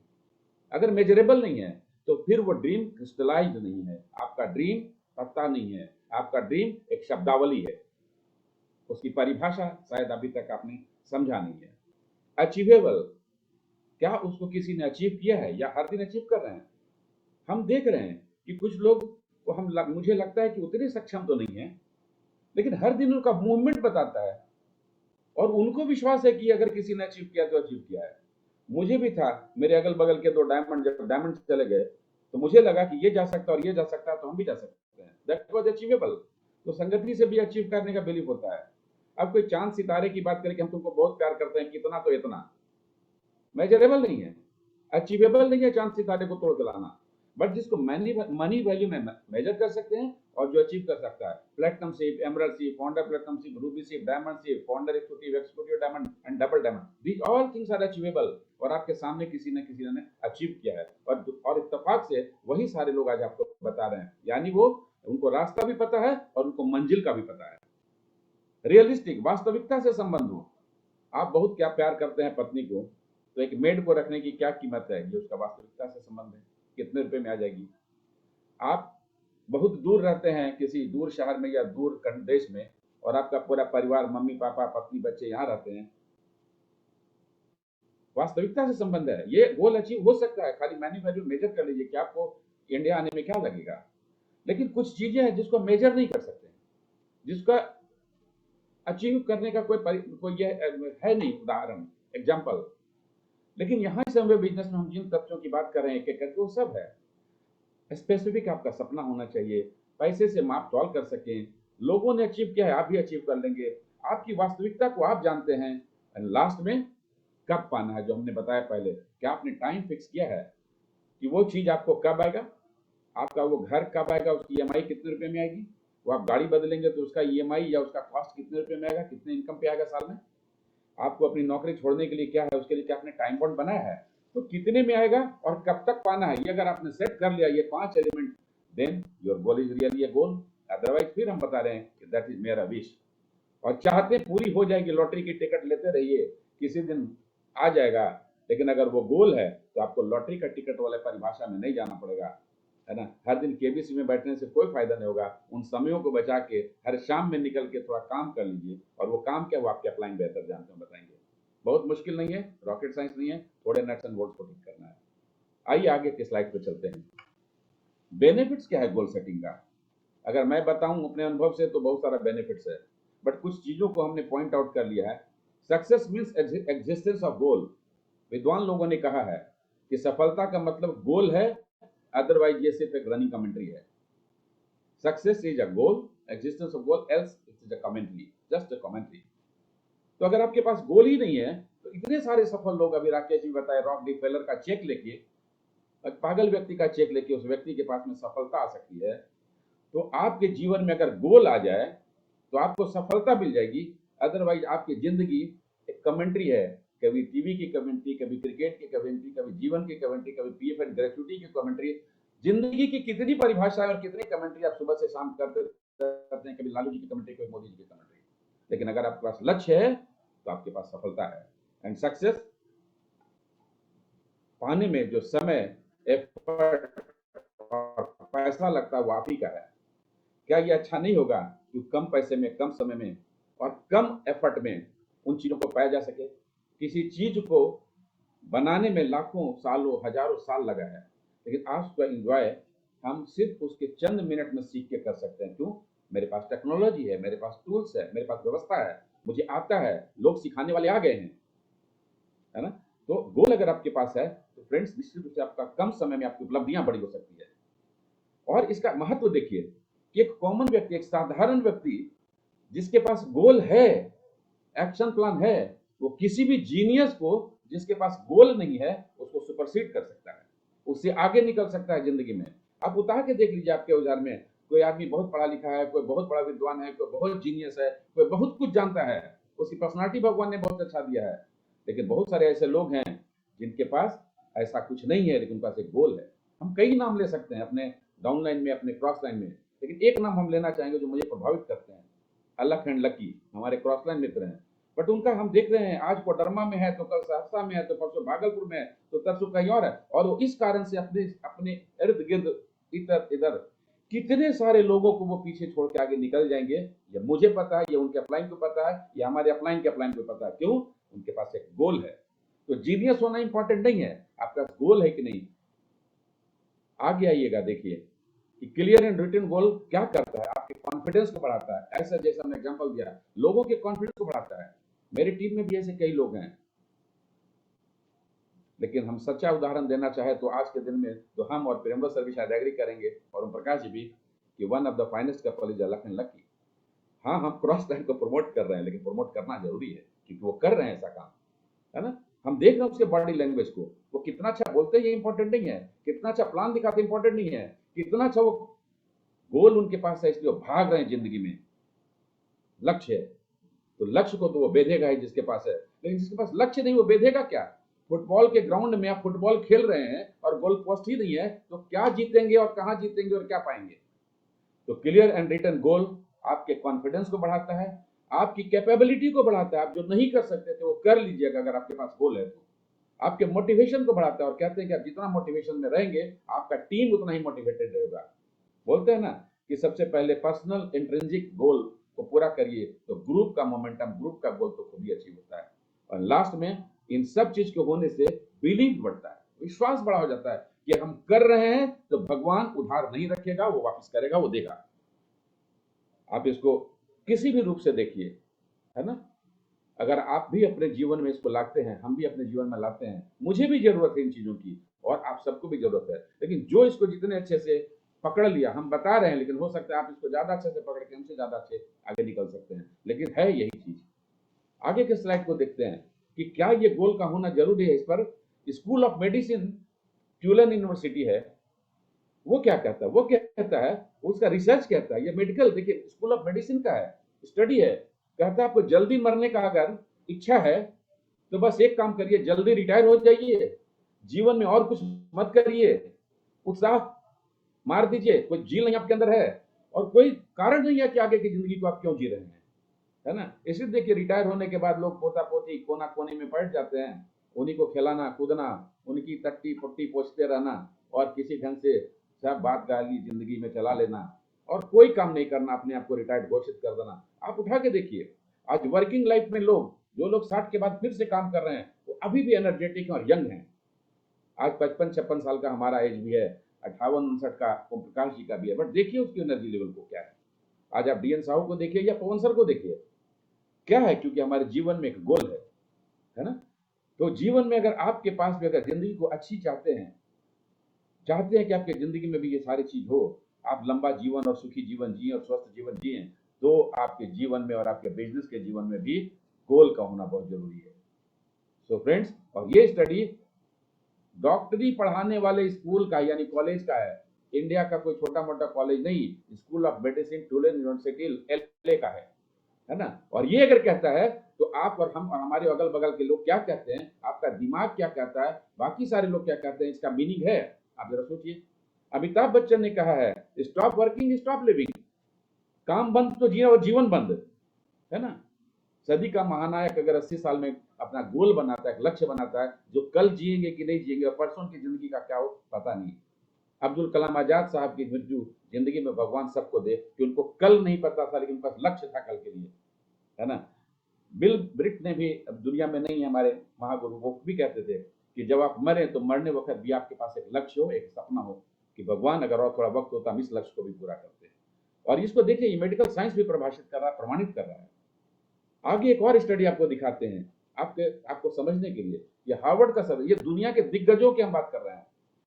अगर मेजरेबल नहीं है तो फिर वो ड्रीम क्रिस्टलाइज नहीं है, आपका ड्रीम पता नहीं है, आपका ड्रीम एक शब्दावली है, उसकी परिभाषा शायद अभी तक आपने समझा नहीं है। अचीवेबल, क्या उसको किसी ने अचीव किया है या हर दिन अचीव कर रहे हैं? हम देख रहे हैं कि कुछ लोग को मुझे लगता है कि उतने सक्षम तो नहीं है, लेकिन हर दिन उनका मूवमेंट बताता है, और उनको विश्वास है कि अगर किसी ने अचीव किया तो अचीव किया है। मुझे भी था, मेरे अगल बगल के 2 डायमंड, जब डायमंड चले गए तो मुझे लगा कि ये जा सकता है और ये जा सकता है, तो हम भी जा सकते हैं। That was achievable. तो संगति से भी अचीव करने का बिलीफ होता है। अब कोई चांद सितारे की बात करें कि हम तुमको बहुत प्यार करते हैं, कितना तो इतना, मेजरेबल नहीं है, अचीवेबल नहीं है चांद सितारे को तोड़ के लाना। बट जिसको मनी वैल्यू में मेजर कर सकते हैं और जो अचीव कर सकता है, platinum ship, emerald ship, founder platinum ship, ruby ship, diamond ship, founder exclusive diamond and double diamond, these all things are achievable, और आपके सामने किसी न किसी ने अचीव किया है। और इत्तेफाक से वही सारे लोग आज आपको बता रहे हैं, यानी वो, उनको रास्ता भी पता है और उनको मंजिल का भी पता है। रियलिस्टिक, वास्तविकता से संबंध हो। आप बहुत क्या प्यार करते हैं पत्नी को, तो एक मेड को रखने की क्या कीमत है, ये उसका वास्तविकता से संबंध है, कितने रुपए में आ जाएगी। आप बहुत दूर रहते हैं किसी दूर शहर में या दूर देश में, और आपका पूरा परिवार, मम्मी पापा पत्नी बच्चे यहाँ रहते हैं, वास्तविकता से संबंध है। ये गोल अचीव हो सकता है, खाली मनी वैल्यू मेजर कर लीजिए कि आपको इंडिया आने में क्या लगेगा। लेकिन कुछ चीजें हैं जिसको मेजर नहीं कर सकते, जिसका अचीव करने का कोई ये है नहीं उदाहरण, एग्जाम्पल। लेकिन यहाँ से हमें बिजनेस में हम जिन तथ्यों की बात कर रहे हैं एक एक करके, वो सब है। स्पेसिफिक आपका सपना होना चाहिए, पैसे से माप तौल कर सकें, लोगों ने अचीव किया है आप भी अचीव कर लेंगे, आपकी वास्तविकता को आप जानते हैं, एंड लास्ट में कब पाना है, जो हमने बताया पहले। क्या आपने टाइम फिक्स किया है कि वो चीज आपको कब आएगा, आपका वो घर कब आएगा, उसकी ईएमआई कितने रुपए में आएगी, वो आप गाड़ी बदलेंगे तो उसका ईएमआई या उसका कॉस्ट कितने रुपए में आएगा, कितने इनकम पे आएगा साल में। आपको अपनी नौकरी छोड़ने के लिए क्या है, उसके लिए क्या आपने टाइम बॉन्ड बनाया है, तो कितने में आएगा और कब तक पाना है, ये अगर आपने सेट कर लिया ये 5 element, then your goal is really a goal. Otherwise फिर हम बता रहे हैं कि दैट इज मेरा विश, और चाहते पूरी हो जाएगी, लॉटरी की टिकट लेते रहिए, किसी दिन आ जाएगा। लेकिन अगर वो गोल है तो आपको लॉटरी का टिकट वाले परिभाषा में नहीं जाना पड़ेगा, है ना। हर दिन केबीसी में बैठने से कोई फायदा नहीं होगा। उन समयों को बचा के हर शाम में निकल के थोड़ा काम कर लीजिए, और वो काम क्या वो आपके अप्लाइंग बेहतर जानते हैं, बताएंगे। बहुत मुश्किल नहीं है, रॉकेट साइंस नहीं है, थोड़े नट्स एंड बोल्ट्स को ठीक करना है। आइए आगे के स्लाइड पे चलते हैं। बेनिफिट्स क्या है गोल सेटिंग का, अगर मैं बताऊं अपने अनुभव से तो बहुत सारा बेनिफिट्स है, बट कुछ चीजों को हमने पॉइंट आउट कर लिया है। Success means existence of goal. विद्वान लोगों ने कहा है कि सफलता का मतलब गोल है, अदरवाइज ये सिर्फ एक रनिंग कमेंट्री है। Success is a goal, existence of goal, else it is a commentary, just a commentary. तो अगर आपके पास गोल ही नहीं है तो इतने सारे सफल लोग, अभी राकेश जी बताए, रॉक डी फेलर का चेक लेके, एक पागल व्यक्ति का चेक लेके उस व्यक्ति के पास में सफलता आ सकती है। तो आपके जीवन में अगर गोल आ जाए तो आपको सफलता मिल जाएगी, अदरवाइज आपकी जिंदगी एक कमेंट्री है, कभी टीवी की कमेंट्री, कभी क्रिकेट की कमेंट्री, कभी जीवन की कमेंट्री, कभी पीएफ एंड ग्रेच्युटी की कमेंट्री। जिंदगी की कितनी परिभाषाएं और कितनी कमेंट्री आप सुबह से शाम करते हैं, कभी लालू जी की कमेंट्री, कभी मोदी जी की कमेंट्री। लेकिन अगर आपके पास लक्ष्य है तो आपके पास सफलता है। एंड सक्सेस पाने में जो समय, एफर्ट और पैसा लगता है वो आप ही का है। क्या ये अच्छा नहीं होगा कि कम पैसे में, कम समय में और कम एफर्ट में उन चीजों को पाया जा सके। किसी चीज को बनाने में लाखों सालों, हजारों साल लगा है, लेकिन आज उसका एंजॉय हम सिर्फ उसके चंद मिनट में सीख के कर सकते हैं। क्यों? मेरे पास टेक्नोलॉजी है, मेरे पास टूल्स है, मेरे पास व्यवस्था है, मुझे आता है, लोग सिखाने वाले आ गए हैं, है ना। तो गोल अगर आपके पास है तो फ्रेंड्स, निश्चित रूप से आपका कम समय में आपकी उपलब्धियां बड़ी हो सकती है। और इसका महत्व देखिए कि एक कॉमन व्यक्ति, एक साधारण व्यक्ति जिसके पास गोल है, एक्शन प्लान है, वो किसी भी जीनियस को जिसके पास गोल नहीं है उसको सुपरसीड कर सकता है, उससे आगे निकल सकता है जिंदगी में। आप उतार के देख लीजिए आपके औजार में, कोई आदमी बहुत पढ़ा लिखा है, कोई बहुत बड़ा विद्वान है, कोई बहुत जीनियस है, कोई बहुत कुछ जानता है, उसकी पर्सनालिटी भगवान ने बहुत अच्छा दिया है। लेकिन बहुत सारे ऐसे लोग हैं जिनके पास ऐसा कुछ नहीं है, लेकिन उनके पास एक गोल है। हम कई नाम ले सकते हैं अपने डाउन लाइन में, अपने क्रॉस लाइन में, लेकिन एक नाम हम लेना चाहेंगे जो मुझे प्रभावित करते हैं। अलख एंड लकी हमारे क्रॉस लाइन मित्र हैं, बट उनका हम देख रहे हैं आज कोडरमा में है तो कल सहरसा में है तो परसों भागलपुर में है तो तरसों कहीं और है, और वो इस कारण से अपने अपने इर्द गिर्द इधर इधर कितने सारे लोगों को वो पीछे छोड़ के आगे निकल जाएंगे। ये मुझे पता है, ये उनके अपलाइन को पता है, ये हमारे अपलाइन के अपलाइन को पता है। क्यों? उनके पास एक गोल है। तो जीनियस होना इंपॉर्टेंट नहीं है, आपका गोल है कि नहीं। आगे आइएगा, देखिए कि क्लियर एंड रिटन गोल क्या करता है, आपके कॉन्फिडेंस को बढ़ाता है। ऐसा जैसा हमने एग्जांपल दिया, लोगों के कॉन्फिडेंस को बढ़ाता है। मेरी टीम में भी ऐसे कई लोग हैं, लेकिन हम सच्चा उदाहरण देना चाहे तो आज के दिन में तो हम और प्रेमवर सर भी शायद एग्री करेंगे, और ओम प्रकाश जी भी, कि one of the finest couple is अलख एंड लकी। हाँ, हम क्रॉस लाइन को प्रमोट कर रहे हैं, लेकिन प्रमोट करना जरूरी है क्योंकि वो कर रहे हैं ऐसा काम, है ना। हम देख रहे हैं उसके बॉडी लैंग्वेज को, वो कितना अच्छा बोलते हैं ये इंपॉर्टेंट नहीं है, कितना अच्छा प्लान दिखाते इंपॉर्टेंट नहीं है, कितना अच्छा वो गोल उनके पास है, इसलिए वो भाग रहे हैं जिंदगी में। लक्ष्य है तो लक्ष्य को तो वो बेधेगा ही जिसके पास है, लेकिन जिसके पास लक्ष्य नहीं वो बेधेगा क्या। फुटबॉल के ग्राउंड में आप फुटबॉल खेल रहे हैं और गोल पोस्ट ही नहीं है तो क्या जीतेंगे और कहां जीतेंगे और क्या पाएंगे। तो क्लियर एंड रिटन गोल आपके कॉन्फिडेंस को बढ़ाता है, आपकी कैपेबिलिटी को बढ़ाता है। आप जो नहीं कर सकते थे वो कर लीजिएगा अगर आपके पास गोल है तो। आपके मोटिवेशन को बढ़ाता है, और कहते हैं कि आप जितना मोटिवेशन में रहेंगे आपका टीम उतना ही मोटिवेटेड रहेगा। बोलते हैं ना कि सबसे पहले पर्सनल इंट्रिंसिक गोल को पूरा करिए तो ग्रुप का मोमेंटम, ग्रुप का गोल तो खुद ही अचीव होता है। और लास्ट में इन सब चीज के होने से बिलीव बढ़ता है, विश्वास बड़ा हो जाता है कि हम कर रहे हैं तो भगवान उधार नहीं रखेगा, वो वापस करेगा, वो देगा। आप इसको किसी भी रूप से देखिए, है ना। अगर आप भी अपने जीवन में इसको लाते हैं, हम भी अपने जीवन में लाते हैं, मुझे भी जरूरत है इन चीजों की और आप सबको भी जरूरत है, लेकिन जो इसको जितने अच्छे से पकड़ लिया, हम बता रहे हैं, लेकिन हो सकता है आप इसको ज्यादा अच्छे से पकड़ के हमसे ज्यादा अच्छे आगे निकल सकते हैं, लेकिन है यही चीज। आगे के स्लाइड को देखते हैं कि क्या ये गोल का होना जरूरी है। इस पर स्कूल ऑफ मेडिसिन ट्यूलन यूनिवर्सिटी है, वो क्या कहता है, वो क्या कहता है, उसका रिसर्च कहता है, ये मेडिकल, देखिए स्कूल ऑफ मेडिसिन का है, स्टडी है, कहता है आपको जल्दी मरने का अगर इच्छा है तो बस एक काम करिए, जल्दी रिटायर हो जाइए, जीवन में और कुछ मत करिए, उत्साह मार दीजिए, कोई जील नहीं आपके अंदर है और कोई कारण नहीं है कि आगे की जिंदगी को आप क्यों जी रहे हैं, है ना। इसलिए देखिए रिटायर होने के बाद लोग पोता पोती कोना कोने में बैठ जाते हैं, उन्हीं को खिलाना कूदना, उनकी तट्टी पुट्टी पोछते रहना और किसी ढंग से सब बात गाली जिंदगी में चला लेना और कोई काम नहीं करना, अपने आप को रिटायर्ड घोषित कर देना। आप उठा के देखिए आज वर्किंग लाइफ में लोग, जो लोग 60 के बाद फिर से काम कर रहे हैं वो अभी भी एनर्जेटिक और यंग हैं। आज 55-56 साल का हमारा एज भी है, 58-59 का ओम प्रकाश जी का भी है, बट देखिए उसकी एनर्जी लेवल को क्या है। आज आप डीएन साहू को देखिए या पवन सर को देखिए, क्या है, क्योंकि हमारे जीवन में एक गोल है ना। तो जीवन में अगर आपके पास भी अगर जिंदगी को अच्छी चाहते हैं कि आपकी जिंदगी में भी ये सारी चीज हो, आप लंबा जीवन और सुखी जीवन जिए और स्वस्थ जीवन जिए, तो आपके जीवन में और आपके बिजनेस के जीवन में भी गोल का होना बहुत जरूरी है। सो फ्रेंड्स, और ये स्टडी डॉक्टरी पढ़ाने वाले स्कूल का यानी कॉलेज का है, इंडिया का कोई छोटा मोटा कॉलेज नहीं, school of medicine Tulane university LA का है ना। और ये अगर कहता है तो आप और हम और हमारे अगल बगल के लोग क्या कहते हैं, आपका दिमाग क्या कहता है, बाकी सारे लोग क्या कहते हैं, इसका मीनिंग है। आप जरा सोचिए, अमिताभ बच्चन ने कहा है स्टॉप वर्किंग स्टॉप लिविंग, काम बंद तो जिए और जीवन बंद, है ना। सदी का महानायक अगर 80 साल में अपना गोल बनाता है, लक्ष्य बनाता है, जो कल जिएंगे कि नहीं जिएंगे और परसों की जिंदगी का क्या हो पता नहीं। अब्दुल कलाम आजाद साहब की मृत्यु जिंदगी में भगवान सबको दे कि उनको कल नहीं पता था लेकिन उनके पास लक्ष्य था कल के लिए, है ना। बिल ब्रिट ने भी, अब दुनिया में नहीं है हमारे महागुरु, वो भी कहते थे कि जब आप मरे तो मरने वक्त भी आपके पास एक लक्ष्य हो, एक सपना हो कि भगवान अगर और थोड़ा वक्त होता हम इस लक्ष्य को भी पूरा करते हैं। और इसको देखिए ये मेडिकल साइंस भी प्रभाषित कर रहा है, प्रमाणित कर रहा है। आगे एक और स्टडी आपको दिखाते हैं आपको समझने के लिए, ये हार्वर्ड का सर्वे, ये दुनिया के दिग्गजों की हम बात कर रहे हैं,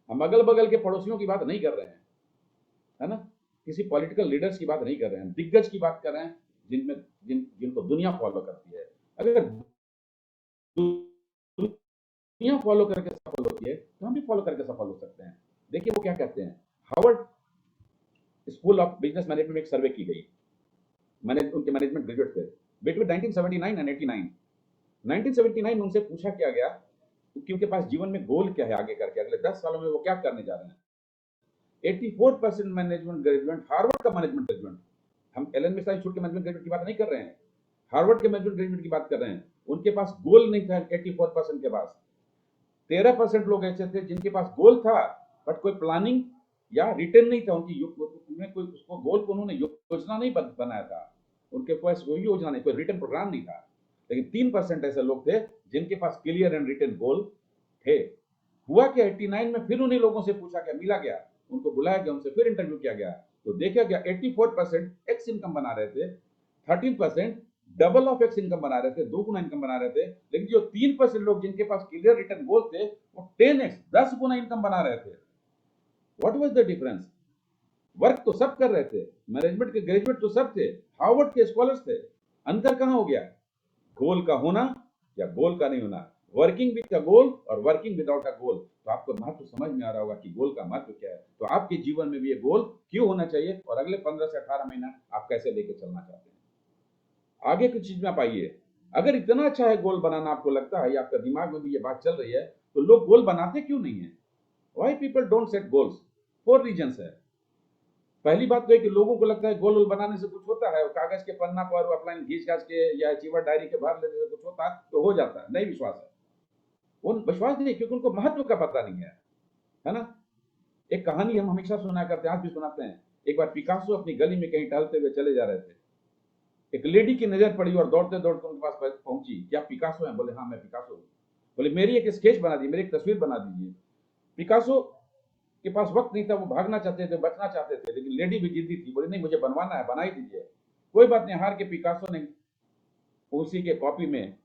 हम अगल बगल के पड़ोसियों की बात नहीं कर रहे हैं, है ना, किसी पॉलिटिकल लीडर्स की बात नहीं कर रहे हैं, दिग्गज की बात कर रहे हैं जिनमें जिनको दुनिया फॉलो करती है। अगर दुनिया फॉलो करके सफल होती है तो हम भी फॉलो करके सफल हो सकते हैं। देखिए वो क्या कहते हैं, Harvard school of business management में एक सर्वे की गई, उनके मैनेजमेंट ग्रेजुएट थे बिटवीन 1979 एंड 89। 1979 में उनसे पूछा क्या गया कि उनके पास जीवन में गोल क्या है, आगे करके अगले 10 सालों में वो क्या करने जा रहे हैं। 84% मैनेजमेंट ग्रेजुएट, हार्वर्ड का मैनेजमेंट ग्रेजुएट, हम एलन मिश्रा इंस्टीट्यूट के मैनेजमेंट ग्रेजुएट की बात नहीं कर रहे हैं, हार्वर्ड के मैनेजमेंट ग्रेजुएट की बात कर रहे हैं। उनके पास गोल नहीं था 84% के पास। 13% लोग ऐसे थे जिनके पास गोल था बट कोई प्लानिंग या रिटर्न नहीं था, उनमें कोई उसको गोल को उन्होंने योजना नहीं बनाया था, उनके पास कोई योजना नहीं, कोई रिटर्न प्रोग्राम नहीं था। लेकिन 3% ऐसे लोग थे जिनके पास क्लियर एंड रिटर्न गोल थे। हुआ क्या, 89 में फिर उन्हीं लोगों से पूछा गया, मिला गया, उनको बुलाया गया, उनसे फिर इंटरव्यू किया गया, तो देखा गया 84% एक्स इनकम बना रहे थे, 13% डबल ऑफ एक्स इनकम बना रहे थे, 2 गुना इनकम बना रहे थे। लेकिन जो 3% लोग जिनके पास क्लियर रिटर्न गोल थे वो 10x 10 गुना इनकम बना रहे थे। What was the difference? Work तो सब कर रहे थे, मैनेजमेंट के ग्रेजुएट तो सब थे, हार्वर्ड के स्कॉलर्स थे, अंतर कहां हो गया? गोल का होना या गोल का नहीं होना, वर्किंग विद अ गोल और वर्किंग विदाउट अ गोल। तो आपको महत्व समझ में आ रहा होगा कि गोल का महत्व क्या है। तो आपके जीवन में भी ये गोल क्यों होना चाहिए और अगले 15 से 18 महीना आप कैसे लेके चलना चाहते हैं। आगे कुछ चीज में आप आइए, अगर इतना अच्छा है गोल बनाना, आपको लगता है या आपका दिमाग में भी ये बात चल रही है, तो लोग गोल बनाते क्यों नहीं है? Why people don't set goals? 4 reasons है। पहली बात तो है कि लोगों को लगता है गोल बनाने से कुछ होता है, कागज के पन्ना पर अपना घींच घाच के या अचीवर डायरी के भर लेने से कुछ होता तो हो जाता है, नहीं विश्वास है, उन विश्वास नहीं, क्योंकि उनको महत्व का पता नहीं है ना। एक कहानी हम हमेशा सुना करते हैं, आज भी सुनाते हैं। एक बार पिकासो अपनी गली में कहीं टहलते हुए चले जा रहे थे, एक लेडी की नजर पड़ी और दौड़ते दौड़ते उनके पास पहुंची, क्या पिकासो हैं? बोले हाँ मैं पिकासो हूँ। बोले मेरी एक स्केच बना दी, मेरी एक तस्वीर बना दीजिए। पिकासो के पास वक्त नहीं था, वो भागना चाहते थे, बचना चाहते थे, लेकिन लेडी भी जिद्दी थी, बोली नहीं मुझे बनवाना है, बना ही दीजिए। कोई बात नहीं, हार के पिकासो ने उसी के कॉपी में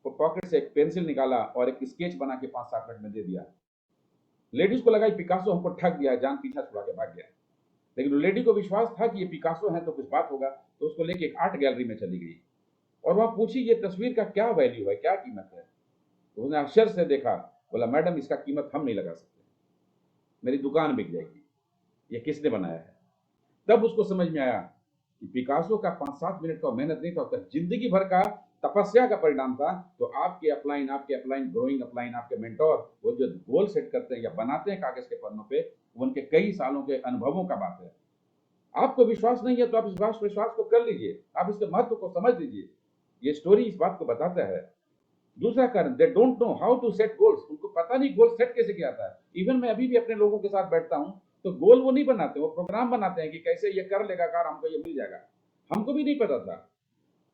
पॉकेट से एक पेंसिल निकाला और एक स्केच बना के 5-7 मिनट में दे दिया। लेडीज को लगा पिकासो हमको ठग दिया, जान पीछा छुड़ा के भाग गया। लेकिन लेडी को विश्वास था कि ये पिकासो है तो कुछ बात होगा, तो उसको लेके एक आर्ट गैलरी में चली गई और वहां पूछी ये तस्वीर का क्या वैल्यू है, क्या कीमत है। तो उसने आश्चर्य से देखा, बोला मैडम इसका कीमत हम नहीं लगा सकते, मेरी दुकान बिक जाएगी। ये किसने बनाया है। तब उसको समझ में आया कि पिकासो का 5-7 मिनट का मेहनत नहीं था, उसका जिंदगी भर का तपस्या का परिणाम था। तो आपके अपलाइन ग्रोइंग अपलाइन, आपके मेंटोर, वो जो गोल सेट करते हैं या बनाते हैं कागज के पन्नों पे, वो उनके कई सालों के अनुभवों का बात है। आपको विश्वास नहीं है तो आप इस विश्वास को कर लीजिए, आप इसके महत्व को समझ लीजिए। ये स्टोरी इस बात को बताता है। दूसरा कारण, they don't know how to set goals. उनको पता नहीं गोल सेट कैसे किया था। इवन मैं अभी भी अपने लोगों के साथ बैठता हूं तो गोल वो नहीं बनाते, वो प्रोग्राम बनाते हैं कि कैसे ये कर लेगा कार, हमको ये मिल जाएगा। हमको भी नहीं पता था।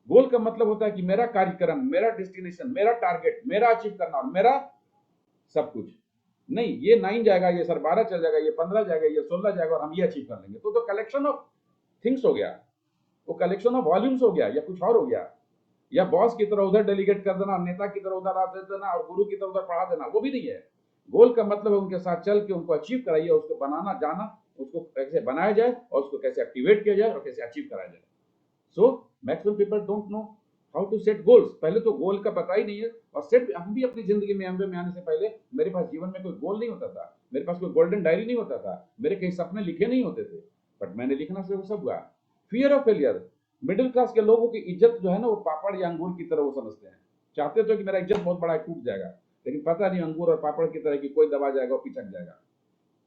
गोल का मतलब होता है कि मेरा कार्यक्रम, मेरा डेस्टिनेशन, मेरा टारगेट, मेरा अचीव करना और मेरा सब कुछ। नहीं, ये 9 जाएगा, ये सर 12 चल जाएगा, ये 15 जाएगा, ये 16 जाएगा और हम ये अचीव कर लेंगे। तो कलेक्शन ऑफ थिंग्स हो गया, वो कलेक्शन ऑफ वॉल्यूम्स हो गया, या कुछ और हो गया। या बॉस की तरह उधर डेलीगेट कर देना, नेता की तरह उधर आ देना और गुरु की तरह उधर पढ़ा देना, वो भी नहीं है। गोल का मतलब है उनके साथ चल के उनको अचीव कराइए, उसको बनाना जाना, उसको कैसे बनाया जाए और उसको कैसे एक्टिवेट किया जाए और कैसे अचीव कराया जाए। So maximum people don't know how to set goals. पहले तो गोल का पता ही नहीं है। और सेट, हम भी अपनी जिंदगी में एमवे में आने से पहले मेरे पास जीवन में कोई गोल नहीं होता था, मेरे पास कोई गोल्डन डायरी नहीं होता था, मेरे कई सपने लिखे नहीं होते थे, बट मैंने लिखना से वो सब हुआ। Fear of failure, middle class के लोगों की इज्जत जो है ना, वो पापड़ या अंगूर की तरह वो समझते हैं। चाहते तो कि मेरा इज्जत बहुत बड़ा टूट जाएगा, लेकिन पता नहीं अंगूर और पापड़ की तरह की कोई दबा जाएगा और पिचक जाएगा।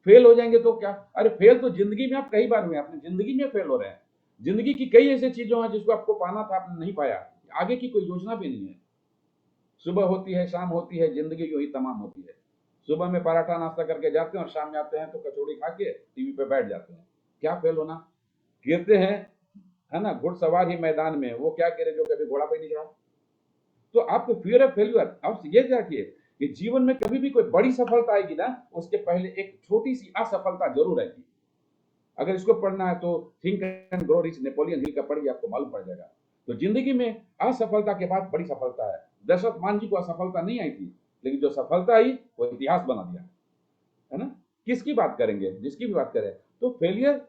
फेल हो जाएंगे तो क्या, अरे फेल तो जिंदगी में आप कई बार हुए, अपनी जिंदगी में फेल हो रहे हैं। जिंदगी की कई ऐसी चीजों हैं जिसको आपको पाना था, आपने नहीं पाया, आगे की कोई योजना भी नहीं है। सुबह होती है, शाम होती है, जिंदगी यूं ही तमाम होती है। सुबह में पराठा नाश्ता करके जाते हैं और शाम में आते हैं तो कचौड़ी खा के टीवी पे बैठ जाते हैं। क्या फेल होना, गिरते हैं, है ना, घुड़सवार ही मैदान में, वो क्या गिरे जो कभी घोड़ा पे नहीं चढ़ा। तो आपको फियर ऑफ फेल्यूर, आप ये रखिए कि जीवन में कभी भी कोई बड़ी सफलता आएगी ना, उसके पहले एक छोटी सी असफलता जरूर आएगी। अगर इसको पढ़ना है तो think and grow rich, Napoleon Hill का पढ़िए, आपको मालूम पड़ जाएगा। तो जिंदगी में असफलता के बाद बड़ी सफलता है। दशरथ मान जी को असफलता नहीं आई थी, लेकिन जो सफलता आई वो इतिहास बना दिया, है ना। किसकी बात करेंगे, जिसकी भी बात करें, तो फेलियर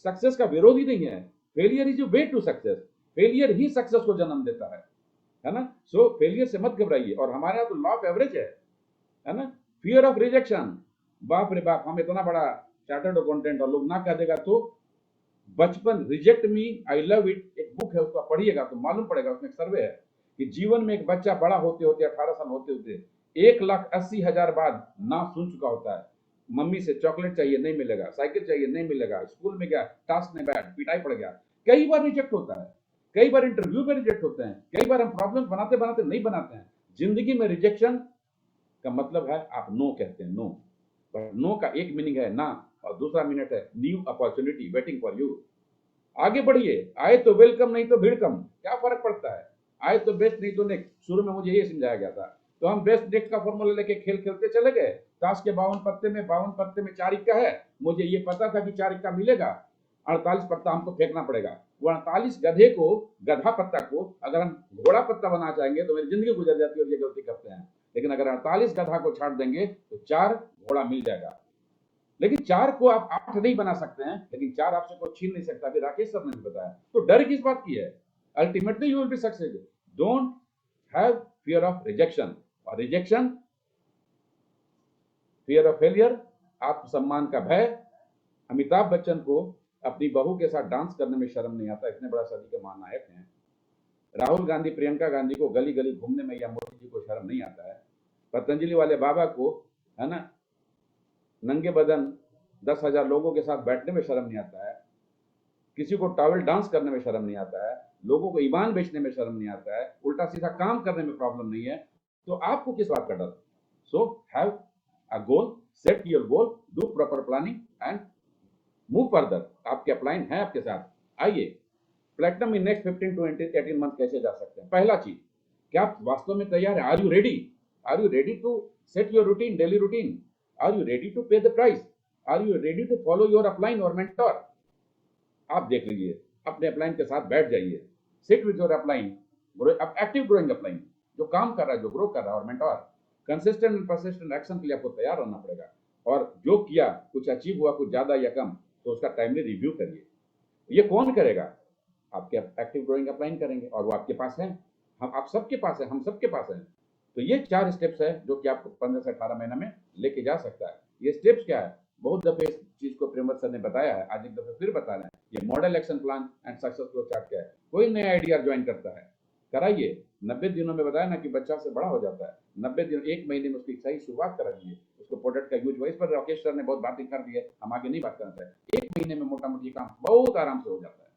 सक्सेस का विरोधी नहीं है। Failure is way to success, failure ही सक्सेस को जन्म देता है ना। सो फेलियर से मत घबराइए। और हमारे यहाँ तो लॉ ऑफ एवरेज है ना। फियर ऑफ रिजेक्शन, बाप रे बाप, हम इतना बड़ा चार्टर्ड अकाउंटेंट और लोग ना कह देगा तो बचपन, reject me I love it, एक बुक है, उसको पढ़िएगा तो मालूम पड़ेगा। उसमें एक सर्वे है कि जीवन में एक बच्चा बड़ा होते होते 18 साल होते होते 1,80,000 बार ना सुन चुका होता है, मम्मी से चॉकलेट चाहिए नहीं मिलेगा, साइकिल चाहिए नहीं मिलेगा, स्कूल में गया टास्क नहीं बैठ, पिटाई पड़ गया, कई बार रिजेक्ट होता है, कई बार इंटरव्यू में रिजेक्ट होते हैं, कई बार हम प्रॉब्लम बनाते बनाते नहीं बनाते हैं। जिंदगी में रिजेक्शन का मतलब है आप नो कहते हैं, नो। पर नो का एक मीनिंग है ना, और दूसरा मीनिंग है new opportunity waiting for you. आगे बढ़िए, आए तो वेलकम, नहीं तो भीड़ कम, क्या फर्क पड़ता है। आए तो बेस्ट, नहीं तो नेक्स्ट। शुरू में मुझे ये समझाया गया था, तो हम बेस्ट नेक्स्ट का फॉर्मूला लेके खेल खेलते चले गए। ताश के 52 पत्ते में 4 इक्का है, मुझे ये पता था कि 4 इक्का मिलेगा, 48 पत्ता हमको फेंकना पड़ेगा। वो 48 गधे को, गधा पत्ता को अगर हम घोड़ा पत्ता बनाना चाहेंगे तो मेरी जिंदगी गुजर जाती है, और ये गलती करते हैं। लेकिन अगर 48 गधा को छाट देंगे तो 4 घोड़ा मिल जाएगा। लेकिन 4 को आप 8 नहीं बना सकते हैं, लेकिन 4 आपसे कोई छीन नहीं सकता। अभी राकेश सर ने बताया। तो डर किस बात की है, ultimately you will be successful. Don't have fear of rejection. और रिजेक्शन, फियर ऑफ फेलियर, आत्मसम्मान का भय। अमिताभ बच्चन को अपनी बहू के साथ डांस करने में शर्म नहीं आता, इतने बड़ा सदी के महानायक हैं। राहुल गांधी, प्रियंका गांधी को गली गली घूमने में या मोदी जी को शर्म नहीं आता है। पतंजलि वाले बाबा को, है ना, नंगे बदन 10,000 लोगों के साथ बैठने में शर्म नहीं आता है। किसी को टॉवेल डांस करने में शर्म नहीं आता है। लोगों को ईमान बेचने में शर्म नहीं आता है। उल्टा सीधा काम करने में प्रॉब्लम नहीं है। तो आपको किस बात का डर। So have a goal, set your goal, do proper planning and move further. आपके अपलाइन है आपके साथ। आइए, platinum in next 15 to 18 month कैसे जा सकते हैं। पहला चीज, क्या आप वास्तव में तैयार है। Are you ready, are you ready to set your routine, daily routine. Are you ready to pay the price, are you ready to follow your upline और मेंटर। आप देख लीजिए, अपने अपलाइन के साथ बैठ जाइए, sit with your upline, active growing upline, जो काम कर रहा है, जो ग्रो कर रहा है, और mentor. Consistent and persistent action के लिए आपको तैयार रहना पड़ेगा। और जो किया, कुछ अचीव हुआ, कुछ ज्यादा या कम, तो उसका टाइमली रिव्यू करिए। ये कौन करेगा, आपके एक्टिव ग्रोइंग अपलाइन करेंगे, और वो आपके पास है, हम आप सबके पास है, हम सबके पास है। तो ये 4 स्टेप्स है जो कि आपको 15 से 18 महीने में लेके जा सकता है। ये स्टेप्स क्या है, बहुत दफे इस चीज को प्रेमवत सर ने बताया है, आज एक दफे फिर बता रहे हैं, ये model action plan and success flow chart क्या है। कोई नया आइडिया ज्वाइन करता है, कराइए, 90 दिनों में बताया ना कि बच्चा से बड़ा हो जाता है, 90 दिन 1 महीने में उसकी सही शुरुआत कराइए, उसको प्रोडक्ट का यूज हुआ। इस पर राकेश सर ने बहुत बातें कर दी है, हम आगे नहीं बात करना चाहते। 1 महीने में मोटा मोटी काम बहुत आराम से हो जाता है।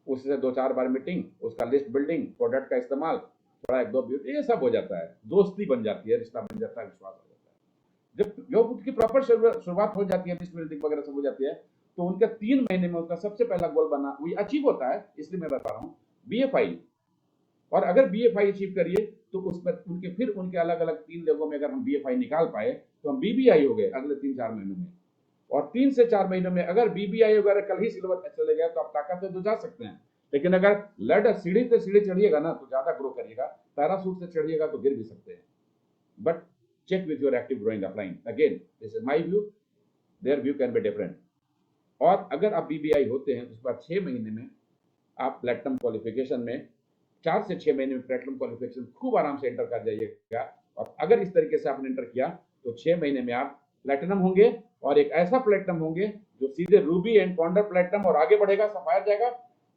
उससे 2-4 बार मीटिंग, उसका लिस्ट बिल्डिंग, प्रोडक्ट का इस्तेमाल, थोड़ा 1-2 ये सब हो जाता है, दोस्ती बन जाती है, रिश्ता बन जाता है, विश्वास हो जाता है। जब उसकी प्रॉपर शुरुआत हो जाती है, लिस्ट बिल्डिंग वगैरह सब हो जाती है, तो उनका 3 महीने में उसका सबसे पहला गोल बना, वो अचीव होता है। इसलिए मैं बता रहा हूँ BFI, और अगर BFI अचीव करिए तो उसमें उनके अलग अलग 3 लोगों में अगर हम BFI निकाल पाए तो हम BBI हो गए अगले 3-4 महीनों में। और 3 से 4 महीनों में अगर BBI वगैरह कल ही सिल्वर चले गया तो आप ताकत से तो जा सकते हैं, लेकिन अगर लैडर सीढ़ी से सीढ़ी चढ़िएगा ना तो ज्यादा ग्रो करिएगा, पैराशूट से चढ़िएगा तो गिर भी सकते हैं। But check with your active growing upline. Again, this is my view, their view can be different. और अगर आप BBI होते हैं तो उसके बाद 6 महीने में आप प्लेटिनम क्वालिफिकेशन में, 4 से 6 महीने में प्लेटिनम क्वालिफिकेशन खूब आराम से एंटर कर जाइएगा। और अगर इस तरीके से आपने एंटर किया तो 6 महीने में आप प्लेटिनम होंगे, और एक ऐसा प्लेटिनम होंगे जो सीधे रूबी एंड फाउंडर प्लेटिनम और आगे बढ़ेगा, सफायर जाएगा,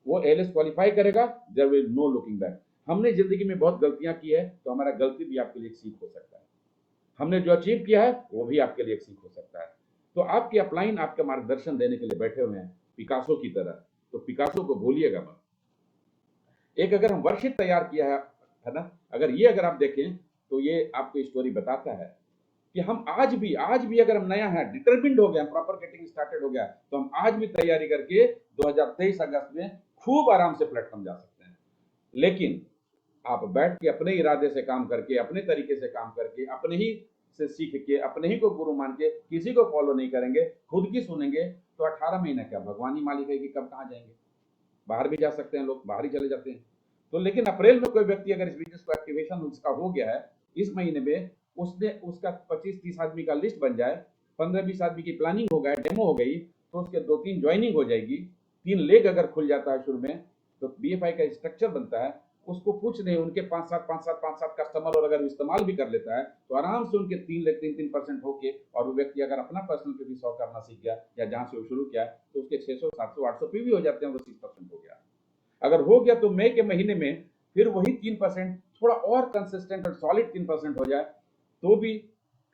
वो ALS क्वालिफाई करेगा, there will no looking back. हमने जिंदगी में बहुत गलतियां की है, तो हमारा गलती भी आपके लिए एक सीख हो सकता है, हमने जो अचीव किया है वो भी आपके लिए एक सीख हो सकता है। तो आपकी अपलाइन आपका मार्गदर्शन देने के लिए बैठे हुए हैं पिकासो की तरह, तो पिकासो को भूलिएगा मत। एक अगर हम वर्कशीट तैयार किया है ना, अगर आप देखें तो ये आपको स्टोरी बताता है कि हम आज भी अगर हम नया है, डिटरमिन्ड हो गया, प्रॉपर गेटिंग स्टार्टेड हो गया, तो हम आज भी तैयारी करके 2023 अगस्त में खूब आराम से प्लेटफॉर्म जा सकते हैं। लेकिन आप बैठ के अपने इरादे से काम करके, अपने तरीके से काम करके, अपने ही से सीख के, अपने ही को गुरु मान के, किसी को फॉलो नहीं करेंगे, खुद की सुनेंगे, तो 18 महीने क्या भगवान ही मालिक है कि कब कहाँ जाएंगे। बाहर भी जा सकते हैं लोग, बाहर ही चले जाते हैं। तो लेकिन अप्रैल में कोई व्यक्ति अगर इस बिजनेस को एक्टिवेशन उसका हो गया है, इस महीने में उसका 25-30 आदमी का लिस्ट बन जाए, 15-20 आदमी की प्लानिंग हो गया, डेमो हो गई, तो उसके 2-3 ज्वाइनिंग हो जाएगी, 3 लेग अगर खुल जाता है शुरू में, तो BFI का स्ट्रक्चर बनता है। उसको कुछ नहीं, उनके 5-7 कस्टमर और अगर इस्तेमाल भी कर लेता है तो आराम से उनके 3% होके, और वो व्यक्ति अगर अपना पर्सनल PV 100 करना सीख गया या जहां से वो शुरू किया तो उसके 600-700-800 PV हो जाते हैं, वो 30% हो गया। अगर हो गया तो मई के महीने में फिर वही 3%, थोड़ा और कंसिस्टेंट और सॉलिड 3% हो जाए तो भी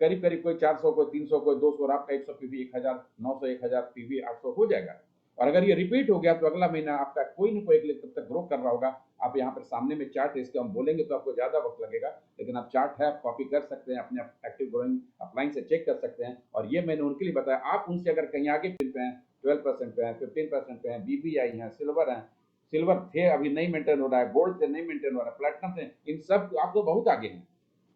करीब करीब कोई 400, कोई 300, कोई 200, और आपका 100 PV 1000, 900, 1000 PV 800 हो जाएगा। और अगर ये रिपीट हो गया तो अगला महीना आपका कोई ना कोई एक तब तक ग्रो कर रहा होगा। आप यहाँ पर सामने में चार्ट है, इसके हम बोलेंगे तो आपको ज्यादा वक्त लगेगा, लेकिन आप चार्ट है, आप कॉपी कर सकते हैं, अपने एक्टिव ग्रोइंग अपलाइन से चेक कर सकते हैं। और ये मैंने उनके लिए बताया, आप उनसे अगर कहीं आगे फिर पे हैं, 12% पे हैं, 15% पे हैं, BBI हैं, सिल्वर थे, अभी नहीं मेंटेन हो रहा है, गोल्ड से नहीं मेंटेन हो रहा है, प्लेटिनम से, इन सब आप तो बहुत आगे हैं,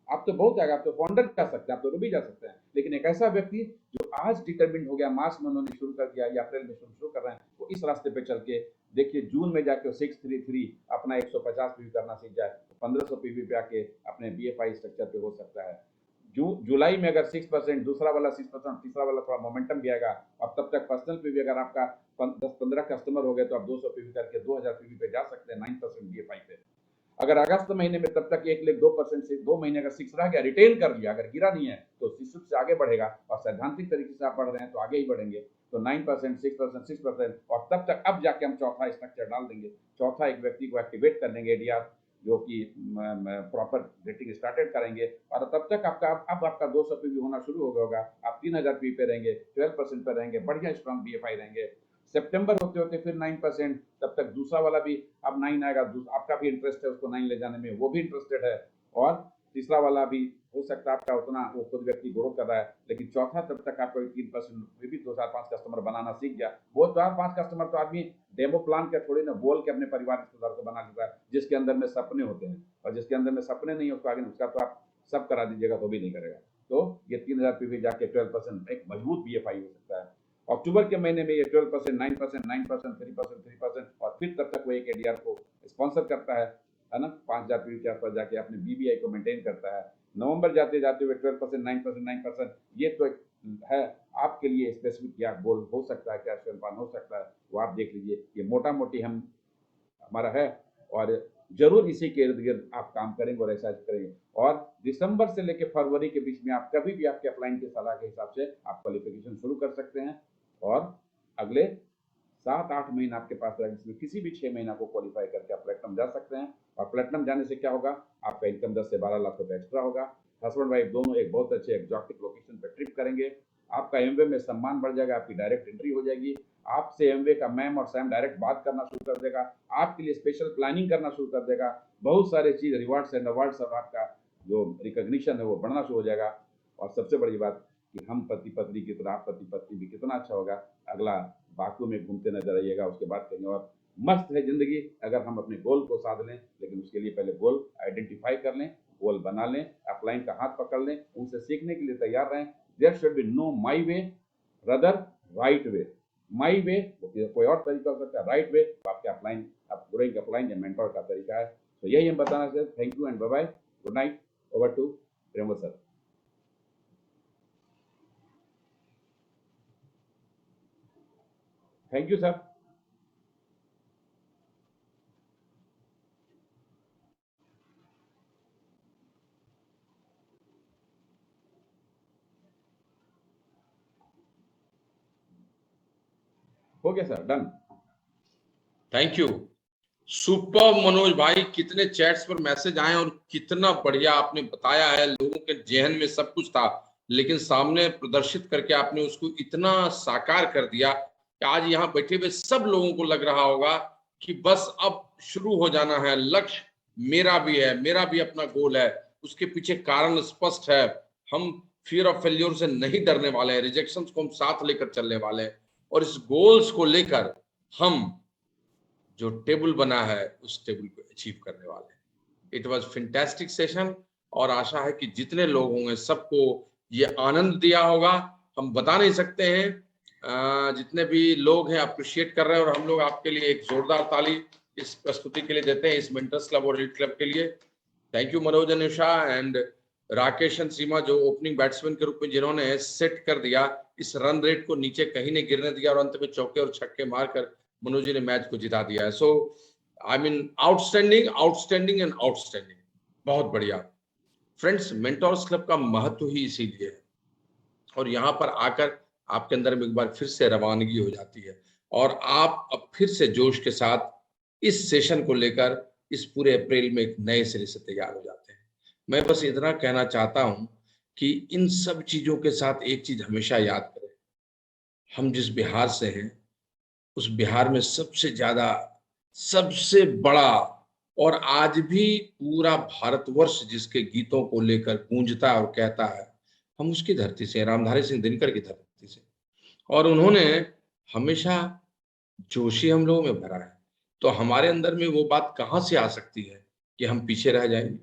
आप तो फाउंडर जा सकते हैं, आप तो रूबी जा सकते हैं। लेकिन एक ऐसा व्यक्ति जो आज डिटरमिन्ड हो गया, मार्च में उन्होंने शुरू कर दिया या अप्रैल में शुरू कर रहे हैं, वो इस रास्ते पे चल के देखिए, जून में जाके 633 अपना 150 PV करना सीख जाए तो 1500 PV पे आके अपने BFI स्ट्रक्चर पे हो सकता है। जुलाई में अगर 6%, दूसरा वाला 6%, तीसरा वाला थोड़ा मोमेंटम भी आएगा, और तब तक पर्सनल PV अगर आपका 10-15 कस्टमर हो गए तो आप 200 PV करके 2000 PV पे जा सकते हैं, 9% BFI पे। अगर अगस्त महीने में तब तक 1,02% से 2 महीने अगर 6 रह गया, रिटेन कर लिया, अगर गिरा नहीं है तो 6 से आगे बढ़ेगा, और सैद्धांतिक तरीके से आप बढ़ रहे हैं तो आगे ही बढ़ेंगे। तो 9%, 6%, और तब तक अब जाके हम चौथा स्ट्रक्चर डाल देंगे, चौथा एक व्यक्ति को एक्टिवेट कर लेंगे ADR, जो कि प्रॉपर रेटिंग स्टार्टेड करेंगे, और तब तक आपका 200 PV होना शुरू हो गया होगा, आप 3000 PV पे रहेंगे, 12% पे रहेंगे, बढ़िया स्ट्रॉन्ग BFI रहेंगे। सितंबर होते होते फिर 9%, तब तक दूसरा वाला भी अब 9 आएगा, आपका भी इंटरेस्ट है उसको 9 ले जाने में, वो भी इंटरेस्टेड है, और तीसरा वाला भी हो सकता है आपका उतना, वो खुद व्यक्ति ग्रो कर रहा है, लेकिन चौथा तब तक आपको 3% भी 2-4-5 कस्टमर बनाना सीख गया। वो 4-5 कस्टमर तो आदमी डेमो प्लान के थोड़ी ना बोल के अपने परिवार रिश्तेदार को बना लेता है, जिसके अंदर में सपने होते हैं, और जिसके अंदर में सपने नहीं है उसको आगे उसका तो आप सब करा दीजिएगा तो भी नहीं करेगा। तो ये 3000 PV जाके 12% एक मजबूत BFI हो सकता है। अक्टूबर के महीने में ये 12%, 9%, 9%, 3%, और फिर तब तक वो एक ADR को स्पॉन्सर करता है ना, 5000 PV के आसपास जाके अपने BBI को मेंटेन करता है। नवंबर जाते जाते हुए 12%, 9%, ये तो एक है आपके लिए स्पेसिफिक क्या गोल हो सकता है, क्या प्लान हो सकता है, वो आप देख लीजिए। ये मोटा मोटी हमारा है, और जरूर इसी के इर्द गिर्द आप काम करेंगे और ऐसा करेंगे। और दिसंबर से लेकर फरवरी के बीच में आप कभी भी आपके अपलाइन की सलाह के हिसाब से आप क्वालिफिकेशन शुरू कर सकते हैं और अगले 7-8 महीना आपके पास रहेगा, जिसमें किसी भी 6 महीना को क्वालिफाई करके आप प्लेटिनम जा सकते हैं। और प्लेटिनम जाने से क्या होगा, आपका इनकम 10 से 12 लाख रुपए एक्स्ट्रा होगा। हस्बैंड वाइफ दोनों एक बहुत अच्छे एक्जॉटिक लोकेशन पर ट्रिप करेंगे, आपका एमवे में सम्मान बढ़ जाएगा, आपकी डायरेक्ट एंट्री हो जाएगी, आपसे एमवे का मैम और सैम डायरेक्ट बात करना शुरू कर देगा, आपके लिए स्पेशल प्लानिंग करना शुरू कर देगा, बहुत सारे चीज रिवार्ड्स एंड अवार्ड्स और आपका जो रिकॉग्निशन है वो बढ़ना शुरू हो जाएगा। और सबसे बड़ी बात कि हम पति पत्नी की तरह आप पति पत्नी भी कितना अच्छा होगा। अगला बाकू में घूमते नजर आइएगा, उसके बाद कहीं और मस्त है जिंदगी अगर हम अपने गोल को साध लें। लेकिन उसके लिए पहले गोल आइडेंटिफाई कर लें, गोल बना लें, अपलाइन का हाथ पकड़ लें, उनसे सीखने के लिए तैयार रहें। There should be no my way rather right way. My way कोई और तरीका हो सकता है, राइट वे आपके अपलाइन आप ग्रोइंग अपलाइन या मेंटर का तरीका है। तो यही हम बताना चाहते हैं। Thank you and bye bye, good night, over to Premvat sir. Thank you sir. हो गया sir, done. Thank you, super Manoj भाई, कितने चैट्स पर मैसेज आए और कितना बढ़िया आपने बताया है। लोगों के जहन में सब कुछ था, लेकिन सामने प्रदर्शित करके आपने उसको इतना साकार कर दिया कि आज यहाँ बैठे हुए सब लोगों को लग रहा होगा कि बस अब शुरू हो जाना है। लक्ष्य मेरा भी है, मेरा भी अपना गोल है, उसके पीछे कारण स्पष्ट है। हम फियर ऑफ फेल्योर से नहीं डरने वाले हैं, रिजेक्शंस को हम साथ लेकर चलने वाले हैं और इस गोल्स को लेकर हम जो टेबल बना है उस टेबल को अचीव करने वाले हैं। इट वाज फैंटास्टिक सेशन और आशा है कि जितने लोग होंगे सबको ये आनंद दिया होगा। हम बता नहीं सकते हैं, जितने भी लोग हैं अप्रिशिएट कर रहे हैं और हम लोग आपके लिए एक जोरदार ताली इस प्रस्तुति के लिए देते हैं, इस मेंटर्स क्लब और लीड क्लब के लिए। Thank you Manoj and Usha and Rakesh and Seema, जो ओपनिंग बैट्समैन के रूप में जिन्होंने सेट कर दिया, इस रन रेट को नीचे कहीं नहीं गिरने दिया और अंत में चौके और छक्के मारकर मनोज जी ने मैच को जिता दिया है। So I mean outstanding outstanding and outstanding, बहुत बढ़िया। फ्रेंड्स, मेंटर्स क्लब का महत्व ही इसीलिए है और यहाँ पर आकर आपके अंदर में एक बार फिर से रवानगी हो जाती है और आप अब फिर से जोश के साथ इस सेशन को लेकर इस पूरे अप्रैल में एक नए सिरे से तैयार हो जाते हैं। मैं बस इतना कहना चाहता हूं कि इन सब चीजों के साथ एक चीज हमेशा याद करें, हम जिस बिहार से हैं उस बिहार में सबसे ज्यादा, सबसे बड़ा और आज भी पूरा भारतवर्ष जिसके गीतों को लेकर गूंजता है और कहता है, हम उसकी धरती से, रामधारी सिंह दिनकर की धरती से। और उन्होंने हमेशा जोश ही हम लोगों में भरा है, तो हमारे अंदर में वो बात कहाँ से आ सकती है कि हम पीछे रह जाएंगे।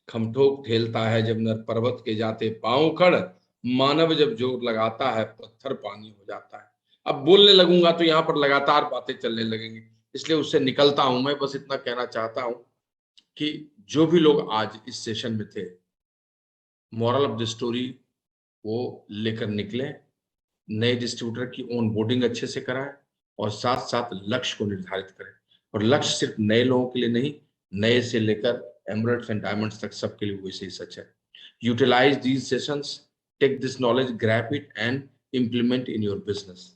खमठोक ठेलता है जब नर पर्वत के जाते पांव खड़, मानव जब जोर लगाता है पत्थर पानी हो जाता है। अब बोलने लगूंगा तो यहाँ पर लगातार बातें चलने लगेंगी, इसलिए उससे निकलता हूं। मैं बस इतना कहना चाहता हूं कि जो भी लोग आज इस सेशन में थे, मॉरल ऑफ द स्टोरी वो लेकर निकले, नए डिस्ट्रीब्यूटर की ऑन बोर्डिंग अच्छे से कराएं और साथ साथ लक्ष्य को निर्धारित करें। और लक्ष्य सिर्फ नए लोगों के लिए नहीं, नए से लेकर एमराल्ड्स एंड डायमंड्स तक सबके लिए वैसे ही सच है। Utilise these sessions, take this knowledge, grab it and implement in your business.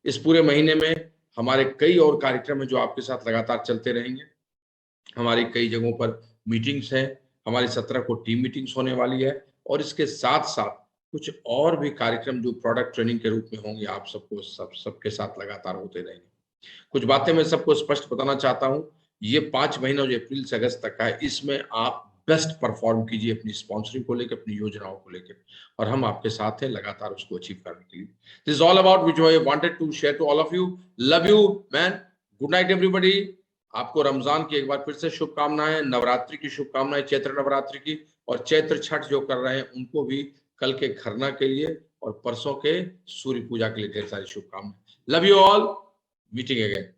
इस पूरे महीने में हमारे कई और कार्यक्रम हैं जो आपके साथ लगातार चलते रहेंगे। हमारी कई जगहों पर मीटिंग्स हैं, हमारी 17 को टीम मीटिंग्स होने वाली है और इसके साथ साथ कुछ और भी कार्यक्रम जो प्रोडक्ट ट्रेनिंग के रूप में होंगे, आप सबको सबके साथ लगातार होते रहेंगे। कुछ बातें मैं सबको स्पष्ट बताना चाहता हूं, ये 5 महीना जो अप्रैल से अगस्त तक का है, इसमें आप बेस्ट परफॉर्म कीजिए अपनी स्पॉन्सरिंग को लेकर, अपनी योजनाओं को लेकर, और हम आपके साथ हैं लगातार उसको अचीव करने के लिए। This is all about which I wanted to share to all of you. Love you man, good night everybody. आपको रमजान की एक बार फिर से शुभकामनाएं, नवरात्रि की शुभकामनाएं, चैत्र नवरात्रि की, और चैत्र छठ जो कर रहे हैं उनको भी कल के खरना के लिए और परसों के सूर्य पूजा के लिए ढेर सारी शुभकामनाएं। Love you all, meeting again.